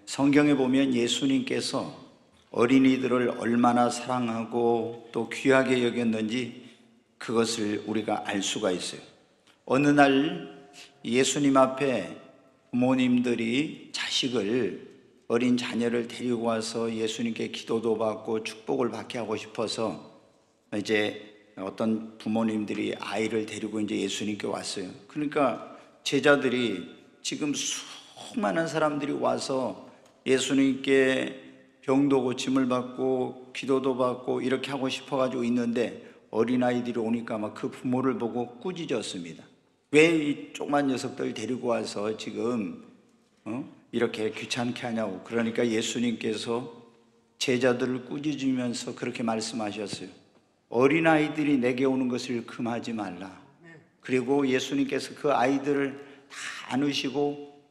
성경에 보면 예수님께서 어린이들을 얼마나 사랑하고 또 귀하게 여겼는지 그것을 우리가 알 수가 있어요. 어느 날 예수님 앞에 부모님들이 어린 자녀를 데리고 와서 예수님께 기도도 받고 축복을 받게 하고 싶어서 이제 어떤 부모님들이 아이를 데리고 이제 예수님께 왔어요. 그러니까 제자들이 지금 수많은 사람들이 와서 예수님께 병도 고침을 받고 기도도 받고 이렇게 하고 싶어가지고 있는데 어린아이들이 오니까 막 그 부모를 보고 꾸짖었습니다. 왜 이 조그만 녀석들 데리고 와서 지금 이렇게 귀찮게 하냐고. 그러니까 예수님께서 제자들을 꾸짖으면서 그렇게 말씀하셨어요. 어린아이들이 내게 오는 것을 금하지 말라. 그리고 예수님께서 그 아이들을 다 안으시고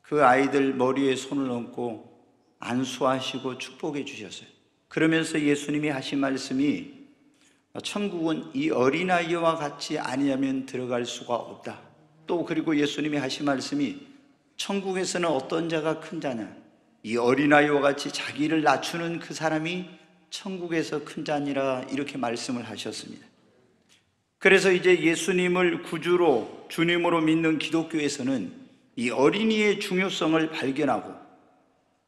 그 아이들 머리에 손을 얹고 안수하시고 축복해 주셨어요. 그러면서 예수님이 하신 말씀이 천국은 이 어린아이와 같이 아니하면 들어갈 수가 없다. 또 그리고 예수님이 하신 말씀이 천국에서는 어떤 자가 큰 자냐, 이 어린아이와 같이 자기를 낮추는 그 사람이 천국에서 큰 자니라, 이렇게 말씀을 하셨습니다. 그래서 이제 예수님을 구주로 주님으로 믿는 기독교에서는 이 어린이의 중요성을 발견하고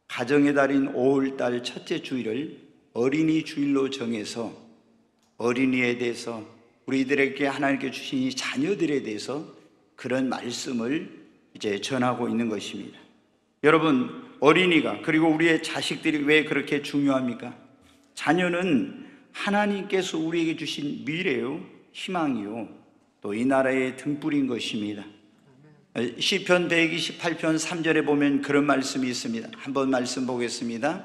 가정의 달인 5월달 첫째 주일을 어린이 주일로 정해서 어린이에 대해서, 우리들에게 하나님께 주신 이 자녀들에 대해서 그런 말씀을 이제 전하고 있는 것입니다. 여러분, 어린이가 그리고 우리의 자식들이 왜 그렇게 중요합니까? 자녀는 하나님께서 우리에게 주신 미래요, 희망이요, 또 이 나라의 등불인 것입니다. 시편 128편 3절에 보면 그런 말씀이 있습니다. 한번 말씀 보겠습니다.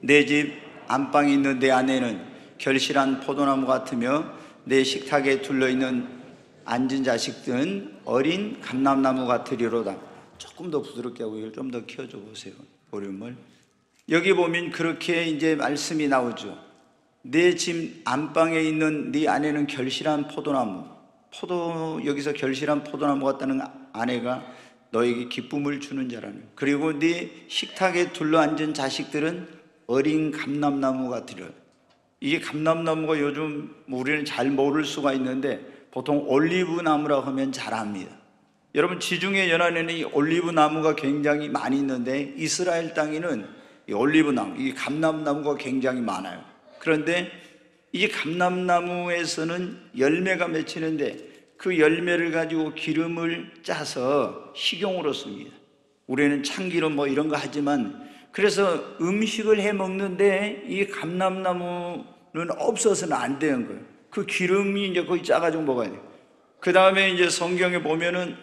내 집 안방에 있는 내 아내는 결실한 포도나무 같으며 내 식탁에 둘러있는 앉은 자식들은 어린 감람나무 같으리로다. 조금 더 부드럽게 하고 이걸 좀 더 키워줘 보세요, 볼륨을. 여기 보면 그렇게 이제 말씀이 나오죠. 내 집 안방에 있는 네 아내는 결실한 포도나무, 여기서 결실한 포도나무 같다는 아내가 너에게 기쁨을 주는 자라는. 그리고 네 식탁에 둘러앉은 자식들은 어린 감람나무 같으리라. 이게 감람나무가 요즘 우리는 잘 모를 수가 있는데 보통 올리브 나무라고 하면 잘 압니다. 여러분, 지중해 연안에는 이 올리브 나무가 굉장히 많이 있는데 이스라엘 땅에는 이 올리브 나무, 이 감람나무가 굉장히 많아요. 그런데 이 감람나무에서는 열매가 맺히는데 그 열매를 가지고 기름을 짜서 식용으로 씁니다. 우리는 참기름 뭐 이런 거 하지만, 그래서 음식을 해 먹는데 이 감람나무는 없어서는 안 되는 거예요. 그 기름이 이제 거의 짜가지고 먹어야 돼요. 그 다음에 이제 성경에 보면은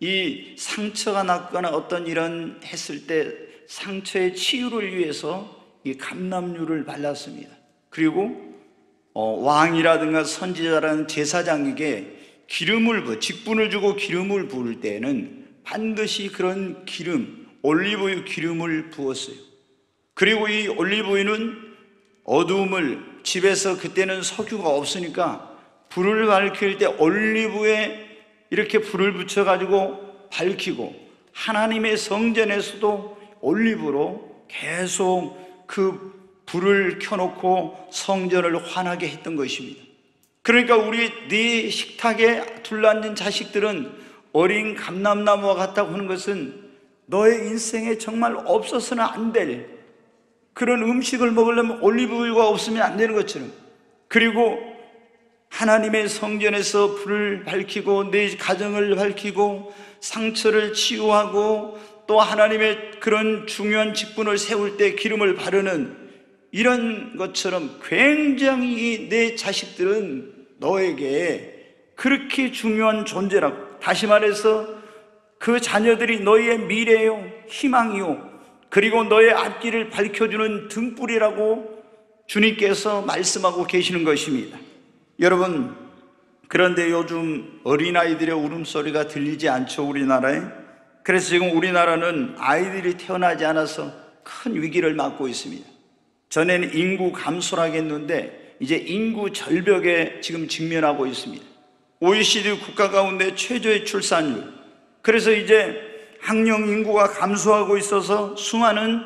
이 상처가 났거나 어떤 이런 했을 때 상처의 치유를 위해서 이 감람류를 발랐습니다. 그리고 왕이라든가 선지자라는 제사장에게 직분을 주고 기름을 부을 때는 반드시 그런 기름, 올리브유 기름을 부었어요. 그리고 이 올리브유는 어두움을, 집에서 그때는 석유가 없으니까 불을 밝힐 때 올리브에 이렇게 불을 붙여가지고 밝히고, 하나님의 성전에서도 올리브로 계속 그 불을 켜놓고 성전을 환하게 했던 것입니다. 그러니까 우리 네 식탁에 둘러앉은 자식들은 어린 감람나무와 같다고 하는 것은 너의 인생에 정말 없어서는 안 될 그런 음식을 먹으려면 올리브유가 없으면 안 되는 것처럼, 그리고 하나님의 성전에서 불을 밝히고 내 가정을 밝히고 상처를 치유하고 또 하나님의 그런 중요한 직분을 세울 때 기름을 바르는 이런 것처럼 굉장히 내 자식들은 너에게 그렇게 중요한 존재라고. 다시 말해서 그 자녀들이 너희의 미래요, 희망이요, 그리고 너의 앞길을 밝혀주는 등불이라고 주님께서 말씀하고 계시는 것입니다. 여러분, 그런데 요즘 어린아이들의 울음소리가 들리지 않죠, 우리나라에. 그래서 지금 우리나라는 아이들이 태어나지 않아서 큰 위기를 맞고 있습니다. 전에는 인구 감소라고 했는데 이제 인구 절벽에 지금 직면하고 있습니다. OECD 국가 가운데 최저의 출산율. 그래서 이제 학령 인구가 감소하고 있어서 수많은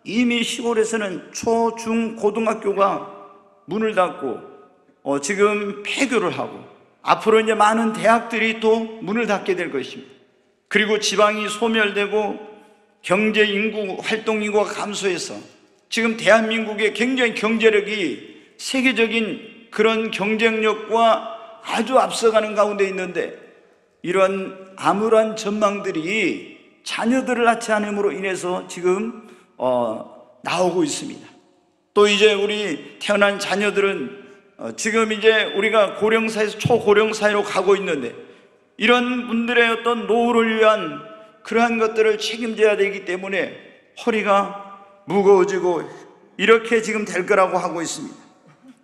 이미 시골에서는 초, 중, 고등학교가 문을 닫고 지금 폐교를 하고 앞으로 이제 많은 대학들이 또 문을 닫게 될 것입니다. 그리고 지방이 소멸되고 경제 인구, 활동 인구가 감소해서 지금 대한민국의 굉장히 경제력이 세계적인 그런 경쟁력과 아주 앞서가는 가운데 있는데 이런 암울한 전망들이 자녀들을 낳지 않음으로 인해서 지금 나오고 있습니다. 또 이제 우리 태어난 자녀들은 지금 이제 우리가 고령사에서 초고령사회로 가고 있는데 이런 분들의 어떤 노후를 위한 그러한 것들을 책임져야 되기 때문에 허리가 무거워지고 이렇게 지금 될 거라고 하고 있습니다.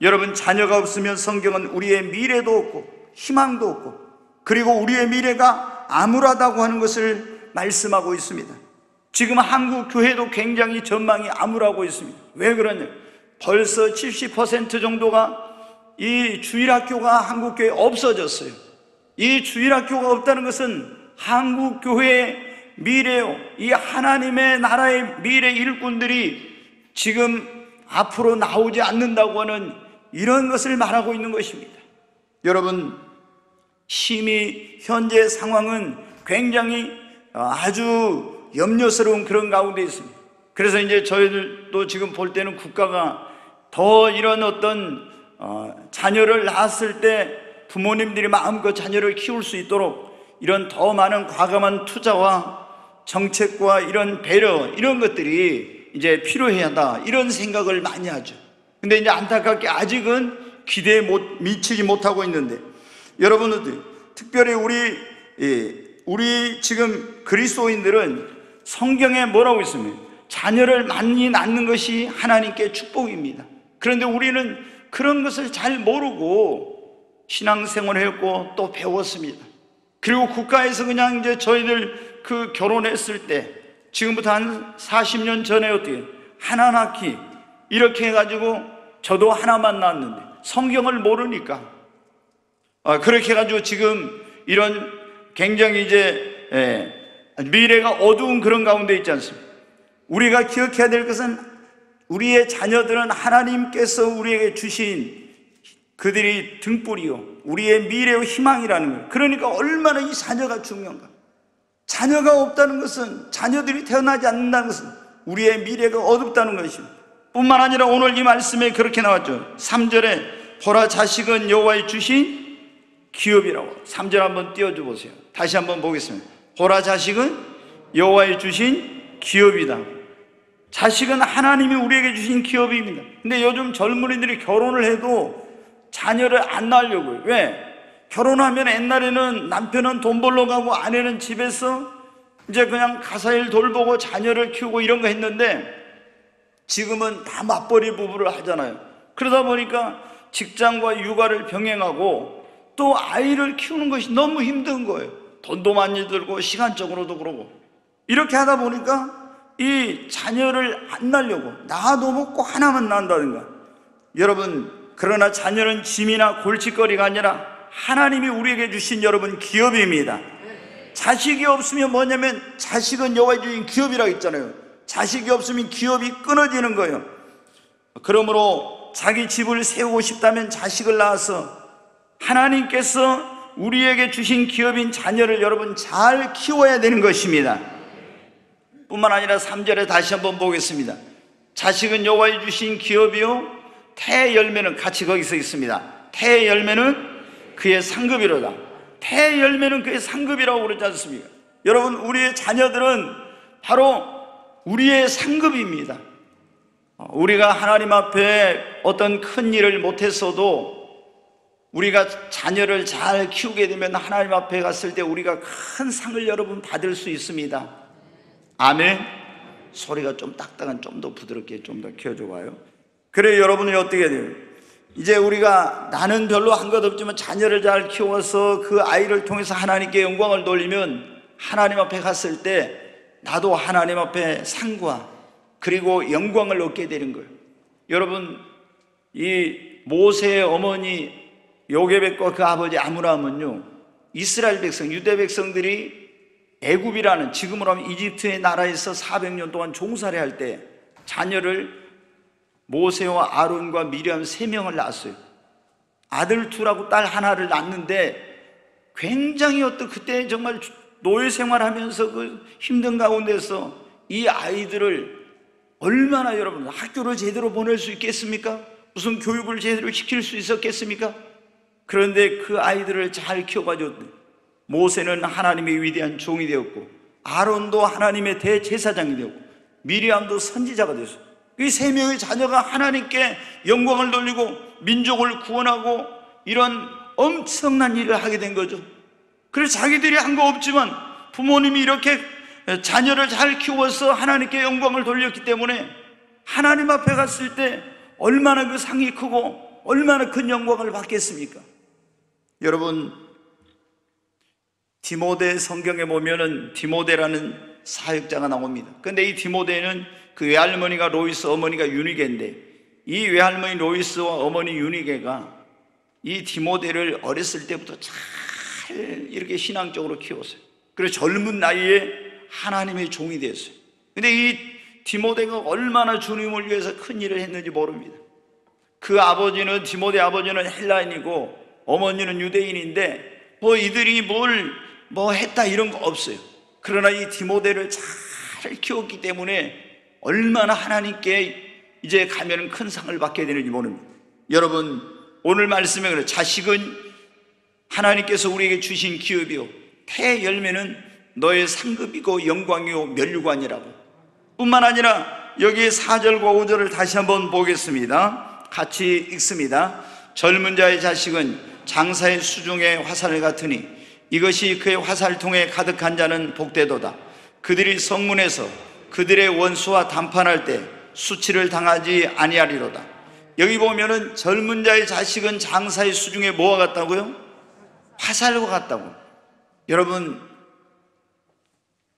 여러분, 자녀가 없으면 성경은 우리의 미래도 없고 희망도 없고 그리고 우리의 미래가 암울하다고 하는 것을 말씀하고 있습니다. 지금 한국 교회도 굉장히 전망이 암울하고 있습니다. 왜 그러냐? 벌써 70% 정도가 이 주일학교가 한국 교회에 없어졌어요. 이 주일학교가 없다는 것은 한국 교회의 미래요, 이 하나님의 나라의 미래 일꾼들이 지금 앞으로 나오지 않는다고 하는 이런 것을 말하고 있는 것입니다. 여러분, 심히 현재 상황은 굉장히 아주 염려스러운 그런 가운데 있습니다. 그래서 이제 저희들도 지금 볼 때는 국가가 더 이런 어떤 자녀를 낳았을 때 부모님들이 마음껏 자녀를 키울 수 있도록 이런 더 많은 과감한 투자와 정책과 이런 배려, 이런 것들이 이제 필요하다, 이런 생각을 많이 하죠. 근데 이제 안타깝게 아직은 기대에 미치지 못하고 있는데, 여러분들 특별히 우리 지금 그리스도인들은 성경에 뭐라고 있습니까? 자녀를 많이 낳는 것이 하나님께 축복입니다. 그런데 우리는 그런 것을 잘 모르고 신앙생활을 했고 또 배웠습니다. 그리고 국가에서 그냥 이제 저희들 그 결혼했을 때 지금부터 한 40년 전에 어떻게 하나 낳기 이렇게 해가지고 저도 하나만 낳았는데 성경을 모르니까 그렇게 해가지고 지금 이런 굉장히 이제 미래가 어두운 그런 가운데 있지 않습니까? 우리가 기억해야 될 것은 우리의 자녀들은 하나님께서 우리에게 주신 그들이 등불이요, 우리의 미래의 희망이라는 거예요. 그러니까 얼마나 이 자녀가 중요한가. 자녀가 없다는 것은, 자녀들이 태어나지 않는다는 것은 우리의 미래가 어둡다는 것입니다. 뿐만 아니라 오늘 이 말씀에 그렇게 나왔죠. 3절에 보라, 자식은 여호와의 주신 기업이라고. 3절 한번 띄워줘 보세요. 다시 한번 보겠습니다. 보라, 자식은 여호와의 주신 기업이다. 자식은 하나님이 우리에게 주신 기업입니다. 근데 요즘 젊은이들이 결혼을 해도 자녀를 안 낳으려고요. 왜? 결혼하면 옛날에는 남편은 돈 벌러 가고 아내는 집에서 이제 그냥 가사일 돌보고 자녀를 키우고 이런 거 했는데 지금은 다 맞벌이 부부를 하잖아요. 그러다 보니까 직장과 육아를 병행하고 또 아이를 키우는 것이 너무 힘든 거예요. 돈도 많이 들고 시간적으로도 그러고 이렇게 하다 보니까 이 자녀를 안 낳으려고, 낳아도 뭐 꼭 하나만 낳는다든가. 여러분, 그러나 자녀는 짐이나 골칫거리가 아니라 하나님이 우리에게 주신 여러분 기업입니다. 자식이 없으면 뭐냐면 자식은 여호와의 주신 기업이라고 했잖아요. 자식이 없으면 기업이 끊어지는 거예요. 그러므로 자기 집을 세우고 싶다면 자식을 낳아서 하나님께서 우리에게 주신 기업인 자녀를 여러분 잘 키워야 되는 것입니다. 뿐만 아니라 3절에 다시 한번 보겠습니다. 자식은 여호와의 주신 기업이요, 태의 열매는, 같이 거기서 있습니다. 태의 열매는 그의 상급이로다. 태의 열매는 그의 상급이라고 그러지 않습니까? 여러분, 우리의 자녀들은 바로 우리의 상급입니다. 우리가 하나님 앞에 어떤 큰 일을 못했어도 우리가 자녀를 잘 키우게 되면 하나님 앞에 갔을 때 우리가 큰 상을 여러분 받을 수 있습니다. 아멘. 소리가 좀 딱딱한, 좀 더 부드럽게 좀 더 키워줘 봐요. 그래, 여러분이 어떻게 돼요? 이제 우리가 나는 별로 한 것 없지만 자녀를 잘 키워서 그 아이를 통해서 하나님께 영광을 돌리면 하나님 앞에 갔을 때 나도 하나님 앞에 상과 그리고 영광을 얻게 되는 거예요. 여러분, 이 모세의 어머니 요게벳과 그 아버지 아므람은요, 이스라엘 백성, 유대 백성들이 애굽이라는, 지금으로 하면 이집트의 나라에서 400년 동안 종살이 할 때 자녀를 모세와 아론과 미리암 3명을 낳았어요. 아들 둘하고 딸 하나를 낳는데 굉장히 그때 정말 노예 생활하면서 그 힘든 가운데서 이 아이들을 얼마나 여러분 학교를 제대로 보낼 수 있겠습니까? 무슨 교육을 제대로 시킬 수 있었겠습니까? 그런데 그 아이들을 잘 키워가지고 모세는 하나님의 위대한 종이 되었고, 아론도 하나님의 대제사장이 되었고, 미리암도 선지자가 되었어요. 이 3명의 자녀가 하나님께 영광을 돌리고 민족을 구원하고 이런 엄청난 일을 하게 된 거죠. 그래서 자기들이 한 거 없지만 부모님이 이렇게 자녀를 잘 키워서 하나님께 영광을 돌렸기 때문에 하나님 앞에 갔을 때 얼마나 그 상이 크고 얼마나 큰 영광을 받겠습니까? 여러분, 디모데 성경에 보면은 디모데라는 사역자가 나옵니다. 근데 이 디모데는 그 외할머니가 로이스, 어머니가 유니게인데, 이 외할머니 로이스와 어머니 유니게가 이 디모데를 어렸을 때부터 잘 이렇게 신앙적으로 키웠어요. 그래서 젊은 나이에 하나님의 종이 됐어요. 근데 이 디모데가 얼마나 주님을 위해서 큰 일을 했는지 모릅니다. 그 아버지는, 디모데 아버지는 헬라인이고 어머니는 유대인인데 이들이 뭘 했다 이런 거 없어요. 그러나 이 디모데를 잘 키웠기 때문에 얼마나 하나님께 이제 가면 큰 상을 받게 되는지 모릅니다. 여러분, 오늘 말씀에 그래, 자식은 하나님께서 우리에게 주신 기업이요 태 열매는 너의 상급이고 영광이요 면류관이라고. 뿐만 아니라 여기 4절과 5절을 다시 한번 보겠습니다. 같이 읽습니다. 젊은 자의 자식은 장사의 수중의 화살 같으니 이것이 그의 화살통에 가득한 자는 복되도다. 그들이 성문에서 그들의 원수와 담판할 때 수치를 당하지 아니하리로다. 여기 보면은 젊은 자의 자식은 장사의 수중에 뭐와 같다고요? 화살과 같다고. 여러분,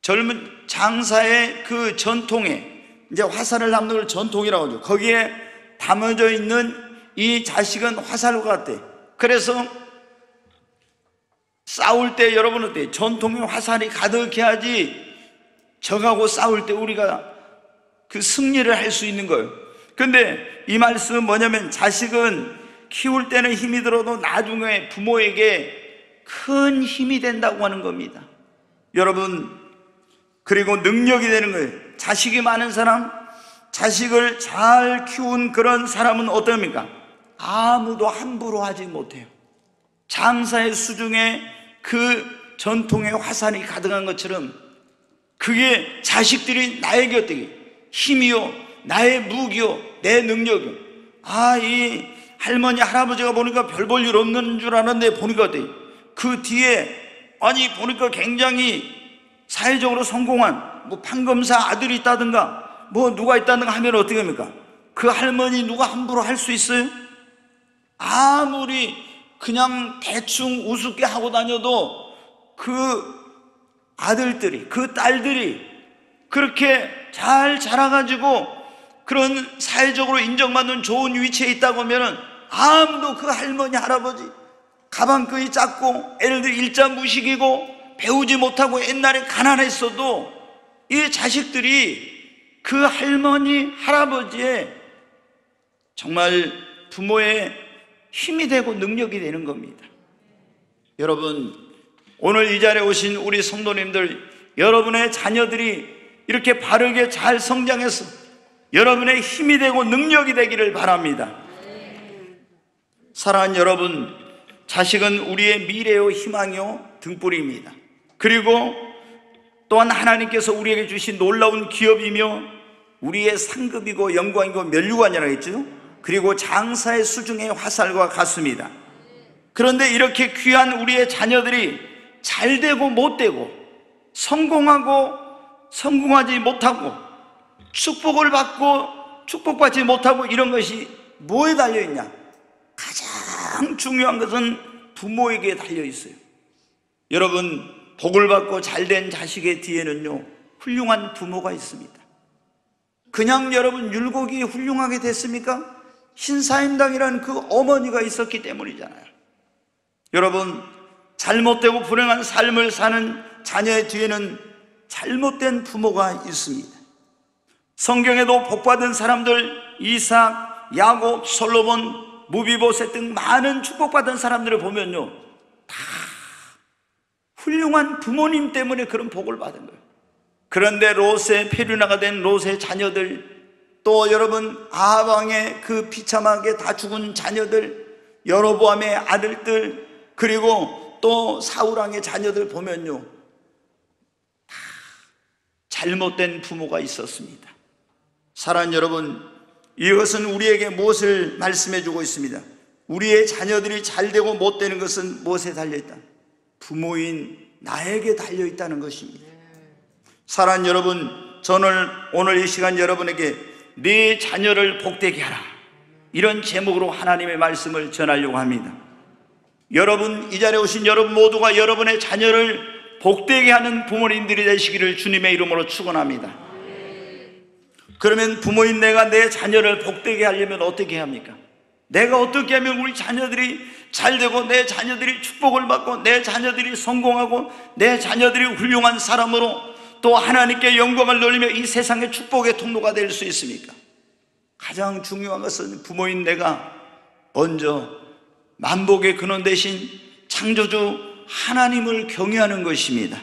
젊은 장사의 그 전통에, 이제 화살을 담는 걸 전통이라고 하죠. 거기에 담아져 있는 이 자식은 화살과 같대. 그래서 싸울 때 여러분 어때요? 전통의 화살이 가득해야지 적하고 싸울 때 우리가 그 승리를 할 수 있는 거예요. 근데 이 말씀은 뭐냐면, 자식은 키울 때는 힘이 들어도 나중에 부모에게 큰 힘이 된다고 하는 겁니다. 여러분, 그리고 능력이 되는 거예요. 자식이 많은 사람, 자식을 잘 키운 그런 사람은 어떻습니까? 아무도 함부로 하지 못해요. 장사의 수중에 그 전통의 화살이 가득한 것처럼 그게 자식들이 나에게 어떻게 힘이요, 나의 무기요, 내 능력이요. 이 할머니 할아버지가 보니까 별 볼 일 없는 줄 알았는데 보니까 어때요? 그 뒤에 보니까 굉장히 사회적으로 성공한 판검사 아들이 있다든가 누가 있다든가 하면 어떻게 합니까? 그 할머니 누가 함부로 할 수 있어요? 아무리 그냥 대충 우습게 하고 다녀도 그 아들들이, 그 딸들이 그렇게 잘 자라가지고 그런 사회적으로 인정받는 좋은 위치에 있다고 하면 아무도 그 할머니 할아버지 가방끈이 작고 애들 일자 무식이고 배우지 못하고 옛날에 가난했어도 이 자식들이 그 할머니 할아버지의 정말 부모의 힘이 되고 능력이 되는 겁니다. 여러분, 오늘 이 자리에 오신 우리 성도님들, 여러분의 자녀들이 이렇게 바르게 잘 성장해서 여러분의 힘이 되고 능력이 되기를 바랍니다. 사랑하는 여러분, 자식은 우리의 미래요 희망이요 등불입니다. 그리고 또한 하나님께서 우리에게 주신 놀라운 기업이며 우리의 상급이고 영광이고 면류관이라고 했죠. 그리고 장사의 수중의 화살과 같습니다. 그런데 이렇게 귀한 우리의 자녀들이 잘 되고 못 되고, 성공하고 성공하지 못하고, 축복을 받고 축복받지 못하고, 이런 것이 뭐에 달려있냐? 가장 중요한 것은 부모에게 달려있어요. 여러분, 복을 받고 잘된 자식의 뒤에는요 훌륭한 부모가 있습니다. 그냥 여러분 율곡이 훌륭하게 됐습니까? 신사임당이라는 그 어머니가 있었기 때문이잖아요. 여러분, 잘못되고 불행한 삶을 사는 자녀의 뒤에는 잘못된 부모가 있습니다. 성경에도 복받은 사람들, 이삭, 야곱, 솔로몬, 무비보셋 등 많은 축복받은 사람들을 보면요, 다 훌륭한 부모님 때문에 그런 복을 받은 거예요. 그런데 롯의 페류나가 된 롯의 자녀들, 또 여러분 아방의 그 비참하게 다 죽은 자녀들, 여로보암의 아들들, 그리고 또 사울왕의 자녀들 보면요, 다 잘못된 부모가 있었습니다. 사랑하는 여러분, 이것은 우리에게 무엇을 말씀해 주고 있습니다? 우리의 자녀들이 잘되고 못되는 것은 무엇에 달려있다? 부모인 나에게 달려있다는 것입니다. 사랑하는 여러분, 저는 오늘 이 시간 여러분에게 네 자녀를 복되게 하라, 이런 제목으로 하나님의 말씀을 전하려고 합니다. 여러분, 이 자리에 오신 여러분 모두가 여러분의 자녀를 복되게 하는 부모님들이 되시기를 주님의 이름으로 축원합니다. 그러면 부모인 내가 내 자녀를 복되게 하려면 어떻게 합니까? 내가 어떻게 하면 우리 자녀들이 잘되고, 내 자녀들이 축복을 받고, 내 자녀들이 성공하고, 내 자녀들이 훌륭한 사람으로 또 하나님께 영광을 돌리며 이 세상의 축복의 통로가 될 수 있습니까? 가장 중요한 것은 부모인 내가 먼저 만복의 근원 대신 창조주 하나님을 경외하는 것입니다.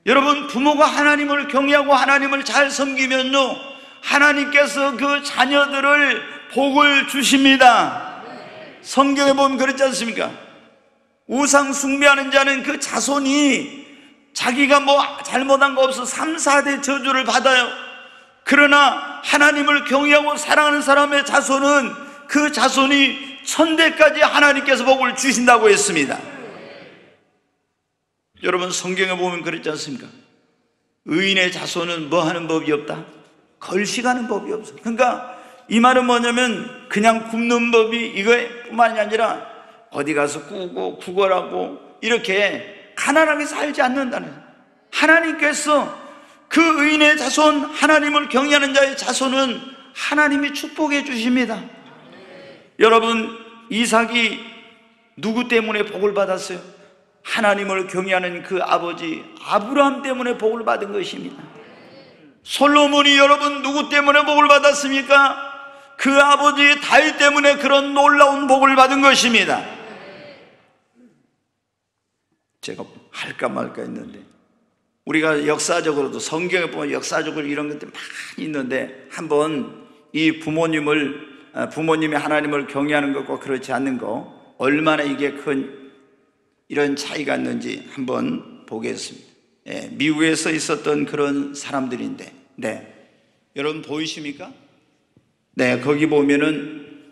여러분, 부모가 하나님을 경외하고 하나님을 잘 섬기면요, 하나님께서 그 자녀들을 복을 주십니다. 성경에 보면 그렇지 않습니까? 우상 숭배하는 자는 그 자손이 자기가 뭐 잘못한 거 없어 3, 4대 저주를 받아요. 그러나 하나님을 경외하고 사랑하는 사람의 자손은 그 자손이 천대까지 하나님께서 복을 주신다고 했습니다. 여러분, 성경에 보면 그렇지 않습니까? 의인의 자손은 뭐 하는 법이 없다? 걸식하는 법이 없어. 그러니까 이 말은 뭐냐면 그냥 굶는 법이 이거뿐만이 아니라 어디 가서 꾸고 구걸하고 이렇게 가난하게 살지 않는다는 거예요. 하나님께서 그 의인의 자손, 하나님을 경외하는 자의 자손은 하나님이 축복해 주십니다. 여러분, 이삭이 누구 때문에 복을 받았어요? 하나님을 경외하는 그 아버지 아브라함 때문에 복을 받은 것입니다. 솔로몬이 여러분 누구 때문에 복을 받았습니까? 그 아버지 다윗 때문에 그런 놀라운 복을 받은 것입니다. 제가 할까 말까 했는데, 우리가 역사적으로도 성경에 보면 역사적으로 이런 것들이 많이 있는데, 한번 이 부모님이 하나님을 경외하는 것과 그렇지 않는 거, 얼마나 이게 큰 이런 차이가 있는지 한번 보겠습니다. 미국에서 있었던 그런 사람들인데, 여러분 보이십니까? 거기 보면은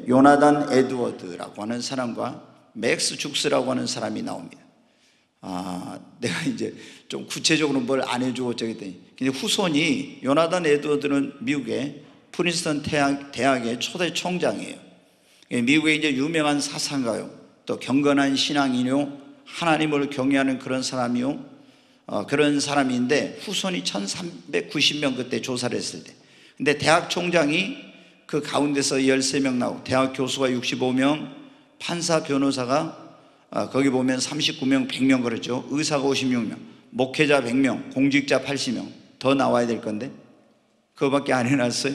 요나단 에드워드라고 하는 사람과 맥스 죽스라고 하는 사람이 나옵니다. 내가 이제 좀 구체적으로 뭘 안 해주고 저랬더니, 근데 후손이, 요나단 에드워드는 미국의 프린스턴 대학의 초대 총장이에요. 미국의 이제 유명한 사상가요, 또 경건한 신앙이요, 하나님을 경외하는 그런 사람이요, 그런 사람인데 후손이 1390명 그때 조사를 했을 때. 근데 대학 총장이 그 가운데서 13명 나오고, 대학 교수가 65명, 판사 변호사가 거기 보면 39명, 100명 그렇죠. 의사가 56명, 목회자 100명, 공직자 80명 더 나와야 될 건데 그거밖에 안 해놨어요.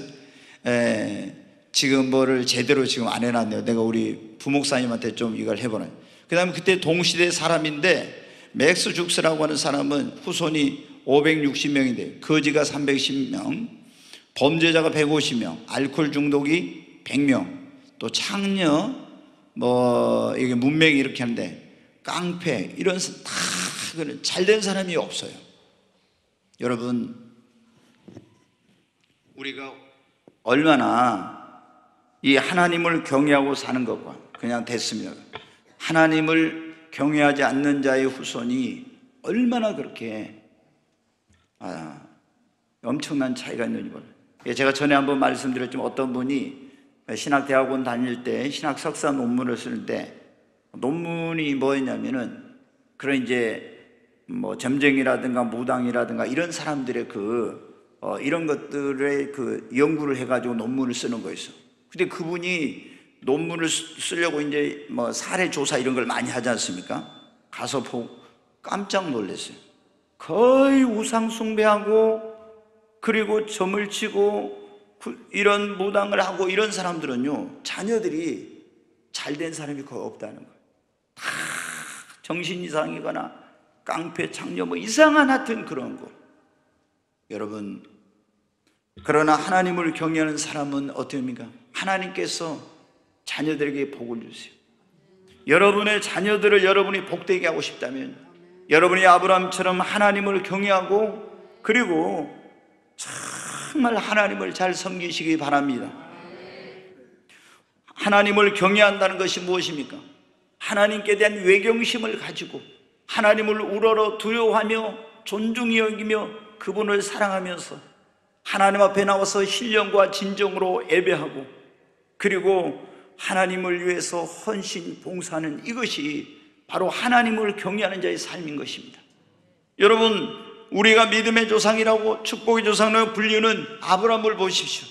지금 뭐를 제대로 지금 안 해놨네요. 내가 우리 부목사님한테 좀 이걸 해보라. 그 다음에 그때 동시대 사람인데, 맥스 죽스라고 하는 사람은 후손이 560명인데 거지가 310명, 범죄자가 150명, 알코올 중독이 100명, 또 창녀, 이게 문맹이 이렇게 하는데 깡패, 이런 다 잘된 사람이 없어요. 여러분, 우리가 얼마나 이 하나님을 경외하고 사는 것과 그냥 됐습니다. 하나님을 경외하지 않는 자의 후손이 얼마나 그렇게 엄청난 차이가 있는지 몰라요. 제가 전에 한번 말씀드렸지만, 어떤 분이 신학대학원 다닐 때 신학 석사 논문을 쓸 때 논문이 뭐였냐면은, 그런 이제 점쟁이라든가 무당이라든가 이런 사람들의 이런 것들의 연구를 해가지고 논문을 쓰는 거였어. 근데 그분이 논문을 쓰려고 이제 사례 조사 이런 걸 많이 하지 않습니까? 가서 깜짝 놀랐어요. 거의 우상 숭배하고 그리고 점을 치고 이런 무당을 하고 이런 사람들은요, 자녀들이 잘된 사람이 거의 없다는 거예요. 다 정신 이상이거나 깡패, 창녀 뭐 이상한 하여튼 그런 거. 여러분, 그러나 하나님을 경외하는 사람은 어떻습니까? 하나님께서 자녀들에게 복을 주세요. 여러분의 자녀들을 여러분이 복되게 하고 싶다면 여러분이 아브라함처럼 하나님을 경외하고 그리고 정말 하나님을 잘 섬기시기 바랍니다. 하나님을 경외한다는 것이 무엇입니까? 하나님께 대한 외경심을 가지고 하나님을 우러러 두려워하며 존중히 여기며 그분을 사랑하면서 하나님 앞에 나와서 신령과 진정으로 예배하고 그리고 하나님을 위해서 헌신 봉사하는 이것이 바로 하나님을 경외하는 자의 삶인 것입니다. 여러분, 우리가 믿음의 조상이라고 축복의 조상이라고 불리는 아브라함을 보십시오.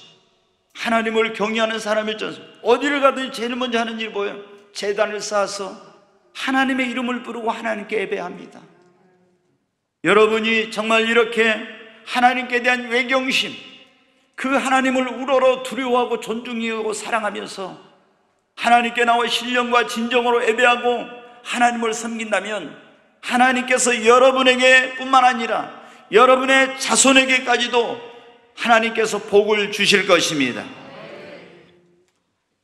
하나님을 경외하는 사람이었지 않습니까? 어디를 가든지 제일 먼저 하는 일이 뭐예요? 제단을 쌓아서 하나님의 이름을 부르고 하나님께 예배합니다. 여러분이 정말 이렇게 하나님께 대한 외경심, 그 하나님을 우러러 두려워하고 존중히 여기고 사랑하면서 하나님께 나와 신령과 진정으로 예배하고 하나님을 섬긴다면 하나님께서 여러분에게 뿐만 아니라 여러분의 자손에게까지도 하나님께서 복을 주실 것입니다.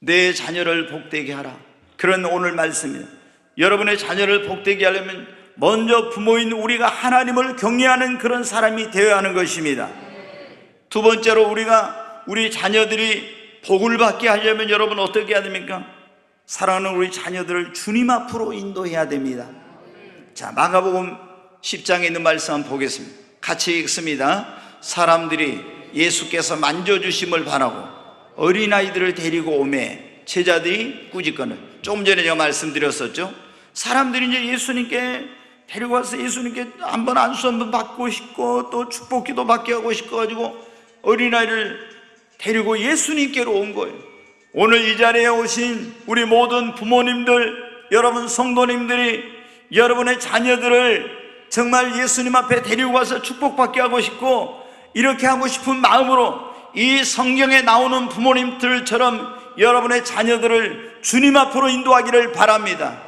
내 자녀를 복되게 하라, 그런 오늘 말씀입니다. 여러분의 자녀를 복되게 하려면 먼저 부모인 우리가 하나님을 경외하는 그런 사람이 되어야 하는 것입니다. 두 번째로 우리가 우리 자녀들이 복을 받게 하려면 여러분 어떻게 해야 됩니까? 사랑하는 우리 자녀들을 주님 앞으로 인도해야 됩니다. 자, 마가복음 10장에 있는 말씀 한번 보겠습니다. 같이 읽습니다. 사람들이 예수께서 만져주심을 바라고 어린아이들을 데리고 오매 제자들이 꾸짖거늘. 조금 전에 제가 말씀드렸었죠. 사람들이 이제 예수님께 데리고 와서 예수님께 한번 안수 한번 받고 싶고 또 축복기도 받게 하고 싶어 가지고 어린아이를 데리고 예수님께로 온 거예요. 오늘 이 자리에 오신 우리 모든 부모님들, 여러분 성도님들이 여러분의 자녀들을 정말 예수님 앞에 데리고 와서 축복받게 하고 싶고 이렇게 하고 싶은 마음으로 이 성경에 나오는 부모님들처럼 여러분의 자녀들을 주님 앞으로 인도하기를 바랍니다.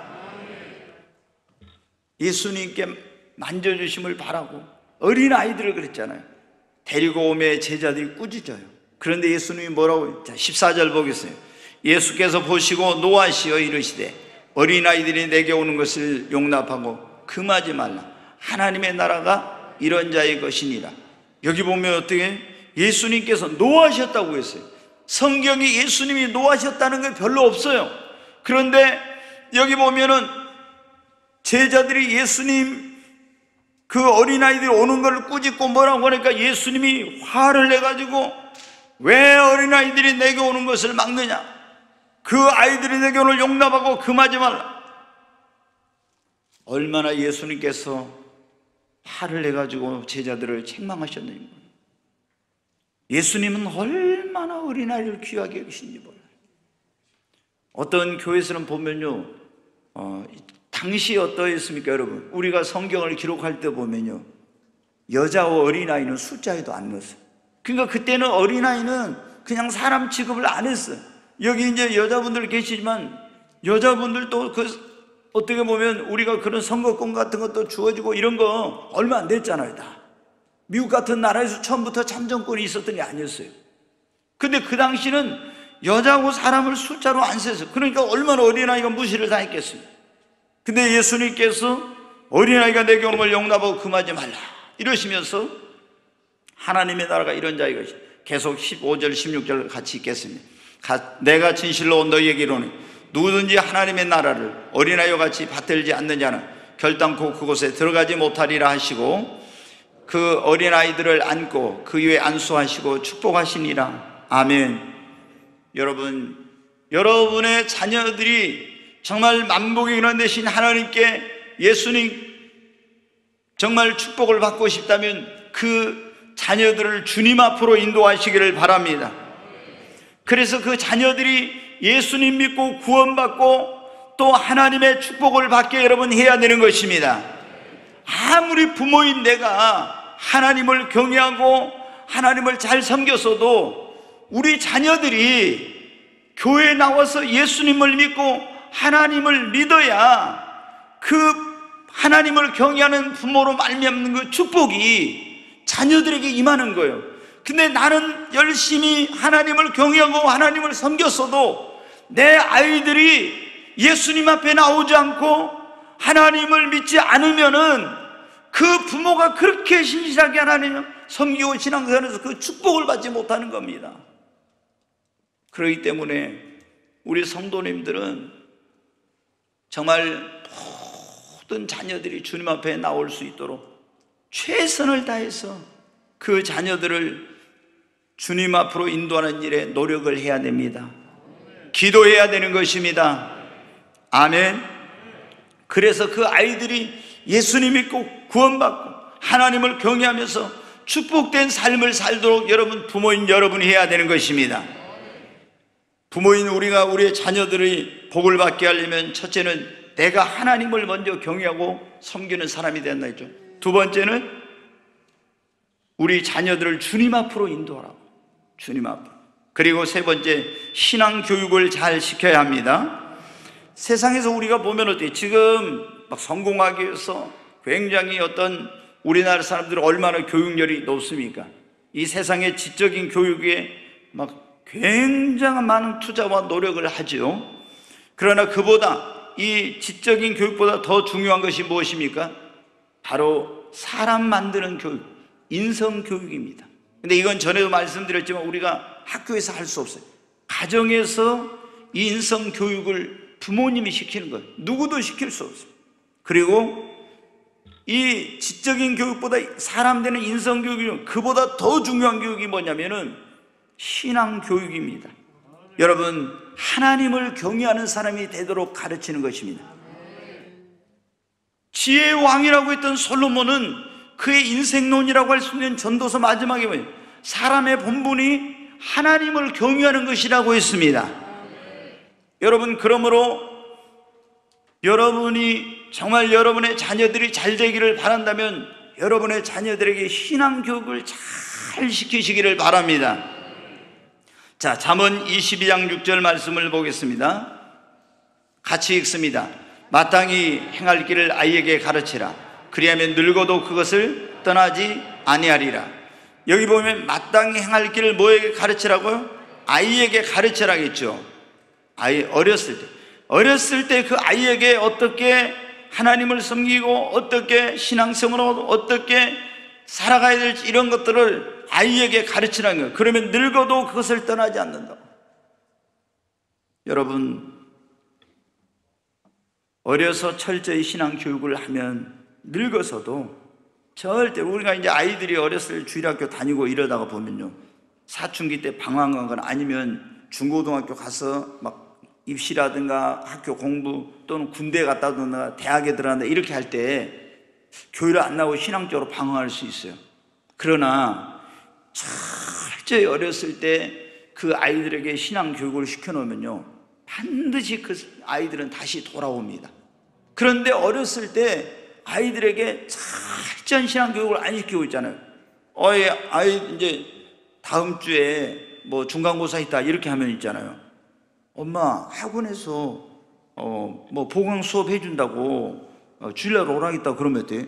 예수님께 만져주심을 바라고 어린아이들을 그랬잖아요. 데리고 오매 제자들이 꾸짖어요. 그런데 예수님이 뭐라고 해요? 자, 14절 보겠어요. 예수께서 보시고 노하시어 이르시되 어린아이들이 내게 오는 것을 용납하고 금하지 말라. 하나님의 나라가 이런 자의 것이니라. 여기 보면 어떻게 예수님께서 노하셨다고 했어요. 성경이 예수님이 노하셨다는 게 별로 없어요. 그런데 여기 보면은 제자들이 예수님 그 어린아이들이 오는 걸 꾸짖고 뭐라고 하니까 예수님이 화를 내가지고 왜 어린아이들이 내게 오는 것을 막느냐, 그 아이들이 내게 오는 용납하고 금하지 말라. 얼마나 예수님께서 화를 내가지고 제자들을 책망하셨는지. 예수님은 얼마나 어린아이를 귀하게 여기신지 몰라요. 어떤 교회에서는 보면요, 당시 어떠했습니까 여러분? 우리가 성경을 기록할 때 보면요, 여자와 어린아이는 숫자에도 안 넣었어요. 그러니까 그때는 어린아이는 그냥 사람 취급을 안 했어요. 여기 이제 여자분들 계시지만 여자분들도 어떻게 보면 우리가 그런 선거권 같은 것도 주어지고 이런 거 얼마 안 됐잖아요. 다 미국 같은 나라에서 처음부터 참정권이 있었던 게 아니었어요. 근데 그 당시는 여자하고 사람을 숫자로 안 셌어요. 그러니까 얼마나 어린아이가 무시를 당했겠어요. 근데 예수님께서 어린아이가 내게 오는 걸 용납하고 금하지 말라 이러시면서 하나님의 나라가 이런 자의 것이. 계속 15절 16절 같이 읽겠습니다. 내가 진실로 너희에게 이르노니 누구든지 하나님의 나라를 어린아이와 같이 받들지 않는 자는 결단코 그곳에 들어가지 못하리라 하시고 그 어린아이들을 안고 그 위에 안수하시고 축복하시니라. 아멘. 여러분, 여러분의 자녀들이 정말 만복의 근원 되신 하나님께 예수님 정말 축복을 받고 싶다면 그 자녀들을 주님 앞으로 인도하시기를 바랍니다. 그래서 그 자녀들이 예수님 믿고 구원받고 또 하나님의 축복을 받게 여러분 해야 되는 것입니다. 아무리 부모인 내가 하나님을 경외하고 하나님을 잘 섬겼어도 우리 자녀들이 교회에 나와서 예수님을 믿고 하나님을 믿어야 그 하나님을 경외하는 부모로 말미암는 그 축복이 자녀들에게 임하는 거예요. 근데 나는 열심히 하나님을 경외하고 하나님을 섬겼어도 내 아이들이 예수님 앞에 나오지 않고 하나님을 믿지 않으면은 그 부모가 그렇게 신실하게 하나님을 섬기고 신앙생활에서 그 축복을 받지 못하는 겁니다. 그렇기 때문에 우리 성도님들은 정말 모든 자녀들이 주님 앞에 나올 수 있도록 최선을 다해서 그 자녀들을 주님 앞으로 인도하는 일에 노력을 해야 됩니다. 기도해야 되는 것입니다. 아멘. 그래서 그 아이들이 예수님 믿고 구원받고 하나님을 경외하면서 축복된 삶을 살도록 여러분, 부모인 여러분이 해야 되는 것입니다. 부모인 우리가 우리의 자녀들의 복을 받게 하려면 첫째는 내가 하나님을 먼저 경외하고 섬기는 사람이 된다 했죠. 두 번째는 우리 자녀들을 주님 앞으로 인도하라고, 주님 앞으로. 그리고 세 번째, 신앙 교육을 잘 시켜야 합니다. 세상에서 우리가 보면 어때요? 지금 막 성공하기 위해서 굉장히 어떤 우리나라 사람들은 얼마나 교육열이 높습니까? 이 세상의 지적인 교육에 막 굉장한 많은 투자와 노력을 하죠. 그러나 그보다 이 지적인 교육보다 더 중요한 것이 무엇입니까? 바로 사람 만드는 교육, 인성 교육입니다. 근데 이건 전에도 말씀드렸지만 우리가 학교에서 할 수 없어요. 가정에서 이 인성 교육을 부모님이 시키는 거예요. 누구도 시킬 수 없어요. 그리고 이 지적인 교육보다 사람 되는 인성 교육이 그보다 더 중요한 교육이 뭐냐면은 신앙 교육입니다. 여러분, 하나님을 경외하는 사람이 되도록 가르치는 것입니다. 지혜의 왕이라고 했던 솔로몬은 그의 인생론이라고 할 수 있는 전도서 마지막에 뭐예요? 사람의 본분이 하나님을 경외하는 것이라고 했습니다. 여러분, 그러므로 여러분이 정말 여러분의 자녀들이 잘 되기를 바란다면 여러분의 자녀들에게 신앙 교육을 잘 시키시기를 바랍니다. 자, 잠언 22장 6절 말씀을 보겠습니다. 같이 읽습니다. 마땅히 행할 길을 아이에게 가르치라. 그리하면 늙어도 그것을 떠나지 아니하리라. 여기 보면 마땅히 행할 길을 뭐에게 가르치라고요? 아이에게 가르치라겠죠. 아이 어렸을 때 그 아이에게 어떻게 하나님을 섬기고 어떻게 신앙생활하고 어떻게 살아가야 될지 이런 것들을 아이에게 가르치라는 거예요. 그러면 늙어도 그것을 떠나지 않는다고. 여러분, 어려서 철저히 신앙 교육을 하면 늙어서도 절대, 우리가 이제 아이들이 어렸을 때 주일학교 다니고 이러다가 보면요, 사춘기 때 방황 가거나 아니면 중고등학교 가서 막 입시라든가 학교 공부 또는 군대 갔다 오거나 대학에 들어간다 이렇게 할 때 교회를 안 나오고 신앙적으로 방황할 수 있어요. 그러나 철저히 어렸을 때 그 아이들에게 신앙 교육을 시켜놓으면요, 반드시 그 아이들은 다시 돌아옵니다. 그런데 어렸을 때 아이들에게 철저한 신앙 교육을 안 시키고 있잖아요. 아이 이제 다음 주에 뭐 중간고사 있다 이렇게 하면 있잖아요. 엄마 학원에서 뭐 보강 수업 해준다고 주일날 오라겠다 그러면 어때?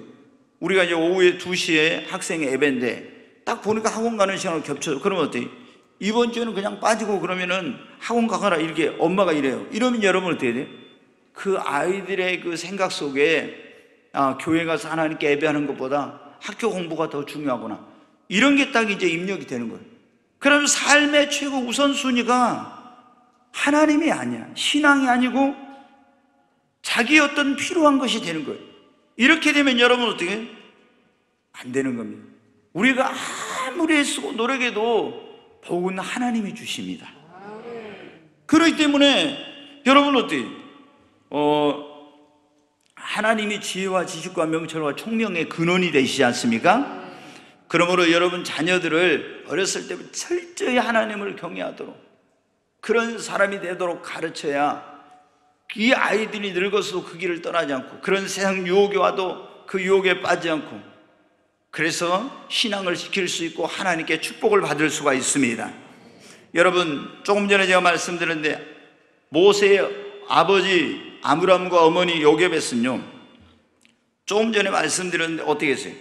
우리가 이제 오후에 2시에 학생의 예배인데 딱 보니까 학원 가는 시간을 겹쳐요. 그러면 어때? 이번 주에는 그냥 빠지고 그러면은 학원 가거라 이렇게 엄마가 이래요. 이러면 여러분 어떻게 돼요? 그 아이들의 그 생각 속에 교회 가서 하나님께 예배하는 것보다 학교 공부가 더 중요하구나, 이런 게 딱 이제 입력이 되는 거예요. 그러면 삶의 최고 우선순위가 하나님이 아니야, 신앙이 아니고 자기 어떤 필요한 것이 되는 거예요. 이렇게 되면 여러분 어떻게 해요? 안 되는 겁니다. 우리가 아무리 애쓰고 노력해도 복은 하나님이 주십니다. 그렇기 때문에 여러분 어때요? 하나님이 지혜와 지식과 명철과 총명의 근원이 되시지 않습니까? 그러므로 여러분 자녀들을 어렸을 때부터 철저히 하나님을 경외하도록 그런 사람이 되도록 가르쳐야 이 아이들이 늙어서도 그 길을 떠나지 않고 그런 세상 유혹에 와도 그 유혹에 빠지지 않고, 그래서 신앙을 지킬 수 있고 하나님께 축복을 받을 수가 있습니다. 여러분, 조금 전에 제가 말씀드렸는데 모세의 아버지 아므람과 어머니 요게벳은요, 조금 전에 말씀드렸는데 어떻게 했어요?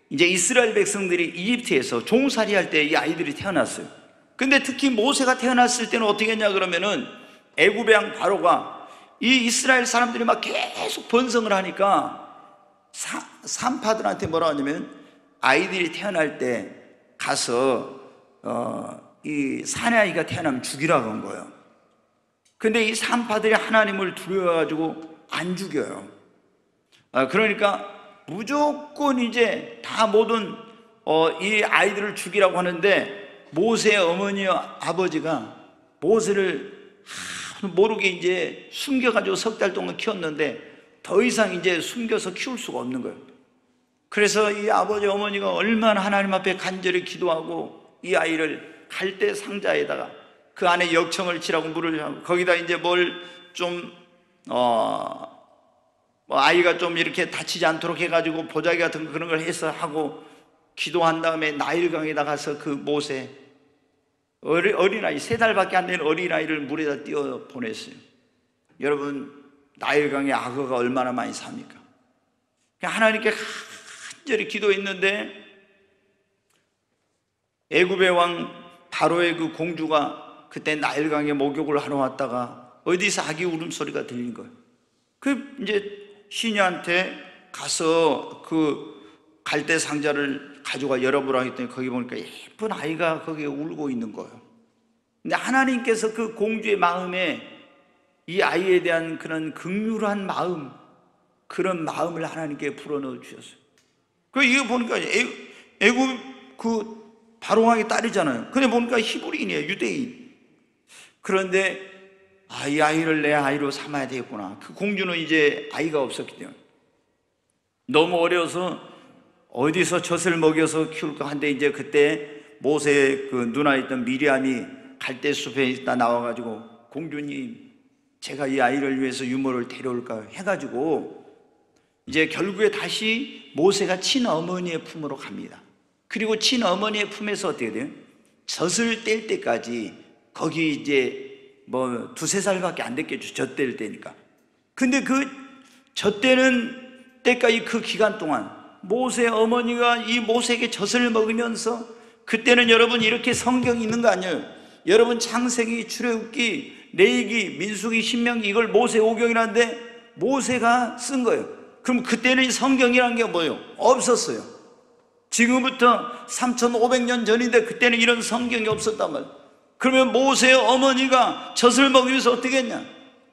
이제 이스라엘 백성들이 이집트에서 종살이 할 때 이 아이들이 태어났어요. 근데 특히 모세가 태어났을 때는 어떻게 했냐 그러면은 애굽의 왕 바로가 이 이스라엘 사람들이 막 계속 번성을 하니까 산파들한테 뭐라 하냐면 아이들이 태어날 때 가서 이 사내아이가 태어나면 죽이라고 한 거예요. 근데 이 산파들이 하나님을 두려워가지고 안 죽여요. 그러니까 무조건 이제 다 모든 이 아이들을 죽이라고 하는데, 모세의 어머니 아버지가 모세를 모르게 이제 숨겨가지고 석 달 동안 키웠는데 더 이상 이제 숨겨서 키울 수가 없는 거예요. 그래서 이 아버지 어머니가 얼마나 하나님 앞에 간절히 기도하고 이 아이를 갈대 상자에다가 그 안에 역청을 칠하고 물을 하고 거기다 이제 뭘 좀 아이가 좀 이렇게 다치지 않도록 해가지고 보자기 같은 거 그런 걸 해서 하고 기도한 다음에 나일강에다 가서 그 모세 어린아이 3달밖에 안 된 어린아이를 물에다 띄워 보냈어요. 여러분, 나일강에 악어가 얼마나 많이 삽니까? 하나님께 간절히 기도했는데 애굽의 왕 바로의 그 공주가 그때 나일강에 목욕을 하러 왔다가 어디서 아기 울음소리가 들린 거예요. 그 이제 시녀한테 가서 그 갈대 상자를 가져가 열어보라 했더니 거기 보니까 예쁜 아이가 거기에 울고 있는 거예요. 근데 하나님께서 그 공주의 마음에 이 아이에 대한 그런 긍휼한 마음, 그런 마음을 하나님께 불어넣어 주셨어요. 그 이거 보니까 애굽 그 바로 왕의 딸이잖아요. 근데 보니까 히브리인이에요, 유대인. 그런데 이 아이를 내 아이로 삼아야 되겠구나. 그 공주는 이제 아이가 없었기 때문에 너무 어려서 어디서 젖을 먹여서 키울까 한데, 이제 그때 모세의 그 누나였던 미리암이 갈대숲에 있다 나와가지고 공주님, 제가 이 아이를 위해서 유모를 데려올까요? 해가지고 이제 결국에 다시 모세가 친어머니의 품으로 갑니다. 그리고 친어머니의 품에서 어떻게 돼요? 젖을 뗄 때까지 거기 이제 뭐 2-3살밖에 안 됐겠죠. 젖 뗄 때니까. 근데 그 젖 떼는 때까지 그 기간 동안 모세 어머니가 이 모세에게 젖을 먹으면서, 그때는 여러분 이렇게 성경이 있는 거 아니에요? 여러분 창세기, 출애굽기, 레위기, 민수기, 신명기, 이걸 모세오경이라는데 모세가 쓴 거예요. 그럼 그때는 이 성경이라는 게 뭐예요? 없었어요. 지금부터 3500년 전인데 그때는 이런 성경이 없었단 말이에요. 그러면 모세의 어머니가 젖을 먹이면서 어떻게 했냐?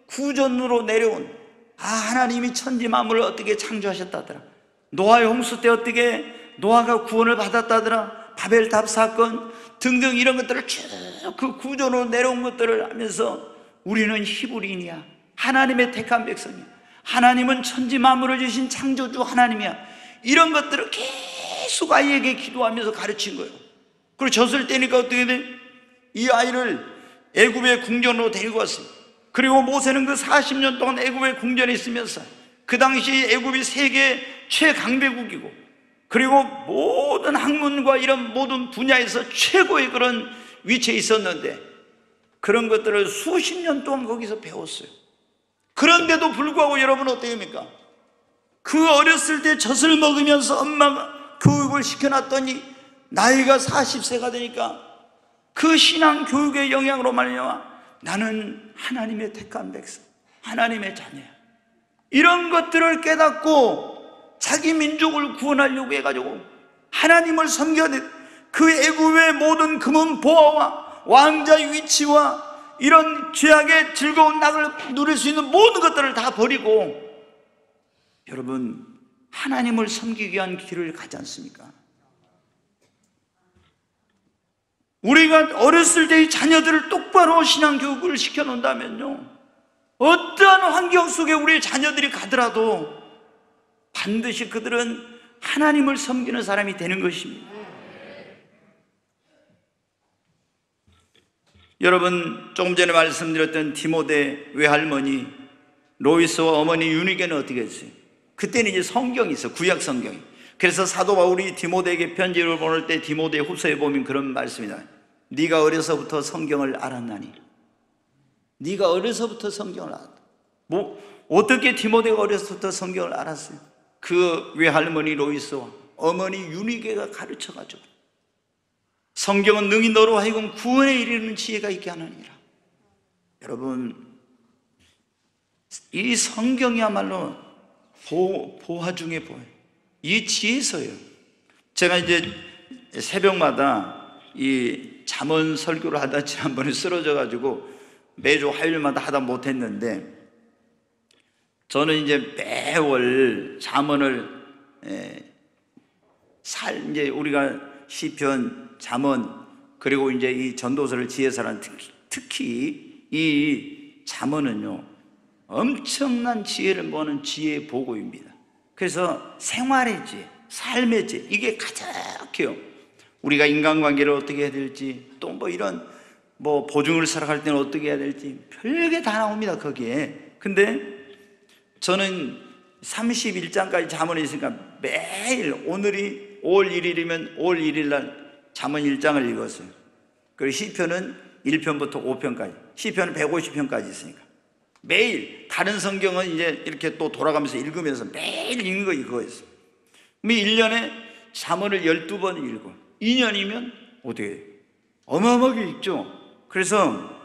구전으로 내려온, 하나님이 천지 만물을 어떻게 창조하셨다더라. 노아의 홍수 때 어떻게 노아가 구원을 받았다더라. 바벨탑 사건 등등 이런 것들을 쭉 그 구전으로 내려온 것들을 하면서 우리는 히브리인이야, 하나님의 택한 백성이야, 하나님은 천지 만물을 주신 창조주 하나님이야, 이런 것들을 계속 아이에게 기도하면서 가르친 거예요. 그리고 젖을 떼니까 어떻게 돼? 이 아이를 애굽의 궁전으로 데리고 왔어요. 그리고 모세는 그 40년 동안 애굽의 궁전에 있으면서 그 당시 애굽이 세계 최강대국이고, 그리고 모든 학문과 이런 모든 분야에서 최고의 그런 위치에 있었는데 그런 것들을 수십 년 동안 거기서 배웠어요. 그런데도 불구하고 여러분 어떻게 합니까? 그 어렸을 때 젖을 먹으면서 엄마가 교육을 시켜놨더니 나이가 40세가 되니까 그 신앙 교육의 영향으로 말미암아 나는 하나님의 택한 백성, 하나님의 자녀야, 이런 것들을 깨닫고 자기 민족을 구원하려고 해가지고 하나님을 섬겨야 돼. 그 애굽의 모든 금은 보화와 왕자의 위치와 이런 죄악의 즐거운 낙을 누릴 수 있는 모든 것들을 다 버리고 여러분 하나님을 섬기기 위한 길을 가지 않습니까? 우리가 어렸을 때의 자녀들을 똑바로 신앙교육을 시켜놓는다면요, 어떠한 환경 속에 우리의 자녀들이 가더라도 반드시 그들은 하나님을 섬기는 사람이 되는 것입니다. 여러분, 조금 전에 말씀드렸던 디모데 외할머니 로이스와 어머니 유니게는 어떻게 했어요? 그때는 이제 성경이 있어, 구약 성경이. 그래서 사도 바울이 디모데에게 편지를 보낼 때 디모데 후서에 보면 그런 말씀이 나와요. 네가 어려서부터 성경을 알았나니. 네가 어려서부터 성경을 알았다. 어떻게 디모데가 어려서부터 성경을 알았어요? 그 외할머니 로이스와 어머니 유니게가 가르쳐가지고 성경은 능히 너로 하여금 구원에 이르는 지혜가 있게 하느니라. 여러분, 이 성경이야말로 보화 중에 보화. 이 지혜서예요. 제가 이제 새벽마다 이 잠언 설교를 하다 지난번에 쓰러져가지고 매주 화요일마다 하다 못했는데, 저는 이제 매월 잠언을 이제 우리가 시편, 잠언, 그리고 이제 이 전도서를 지혜서란 특히 이 잠언은요 엄청난 지혜를 모으는 지혜의 보고입니다. 그래서 생활의 지혜, 삶의 지혜, 이게 가득해요. 우리가 인간관계를 어떻게 해야 될지, 또 뭐 이런 보증을 살아갈 때는 어떻게 해야 될지 별게 다 나옵니다 거기에. 근데 저는 31장까지 잠언이 있으니까 매일, 오늘이 5월 1일이면 5월 1일 날 잠언 1장을 읽었어요. 그리고 시편은 1편부터 5편까지, 시편은 150편까지 있으니까 매일 다른 성경은 이제 이렇게 또 돌아가면서 읽으면서 매일 읽는 거 이거였어요. 그럼 1년에 잠언을 12번 읽고 2년이면 어떻게 해요? 어마어마하게 읽죠. 그래서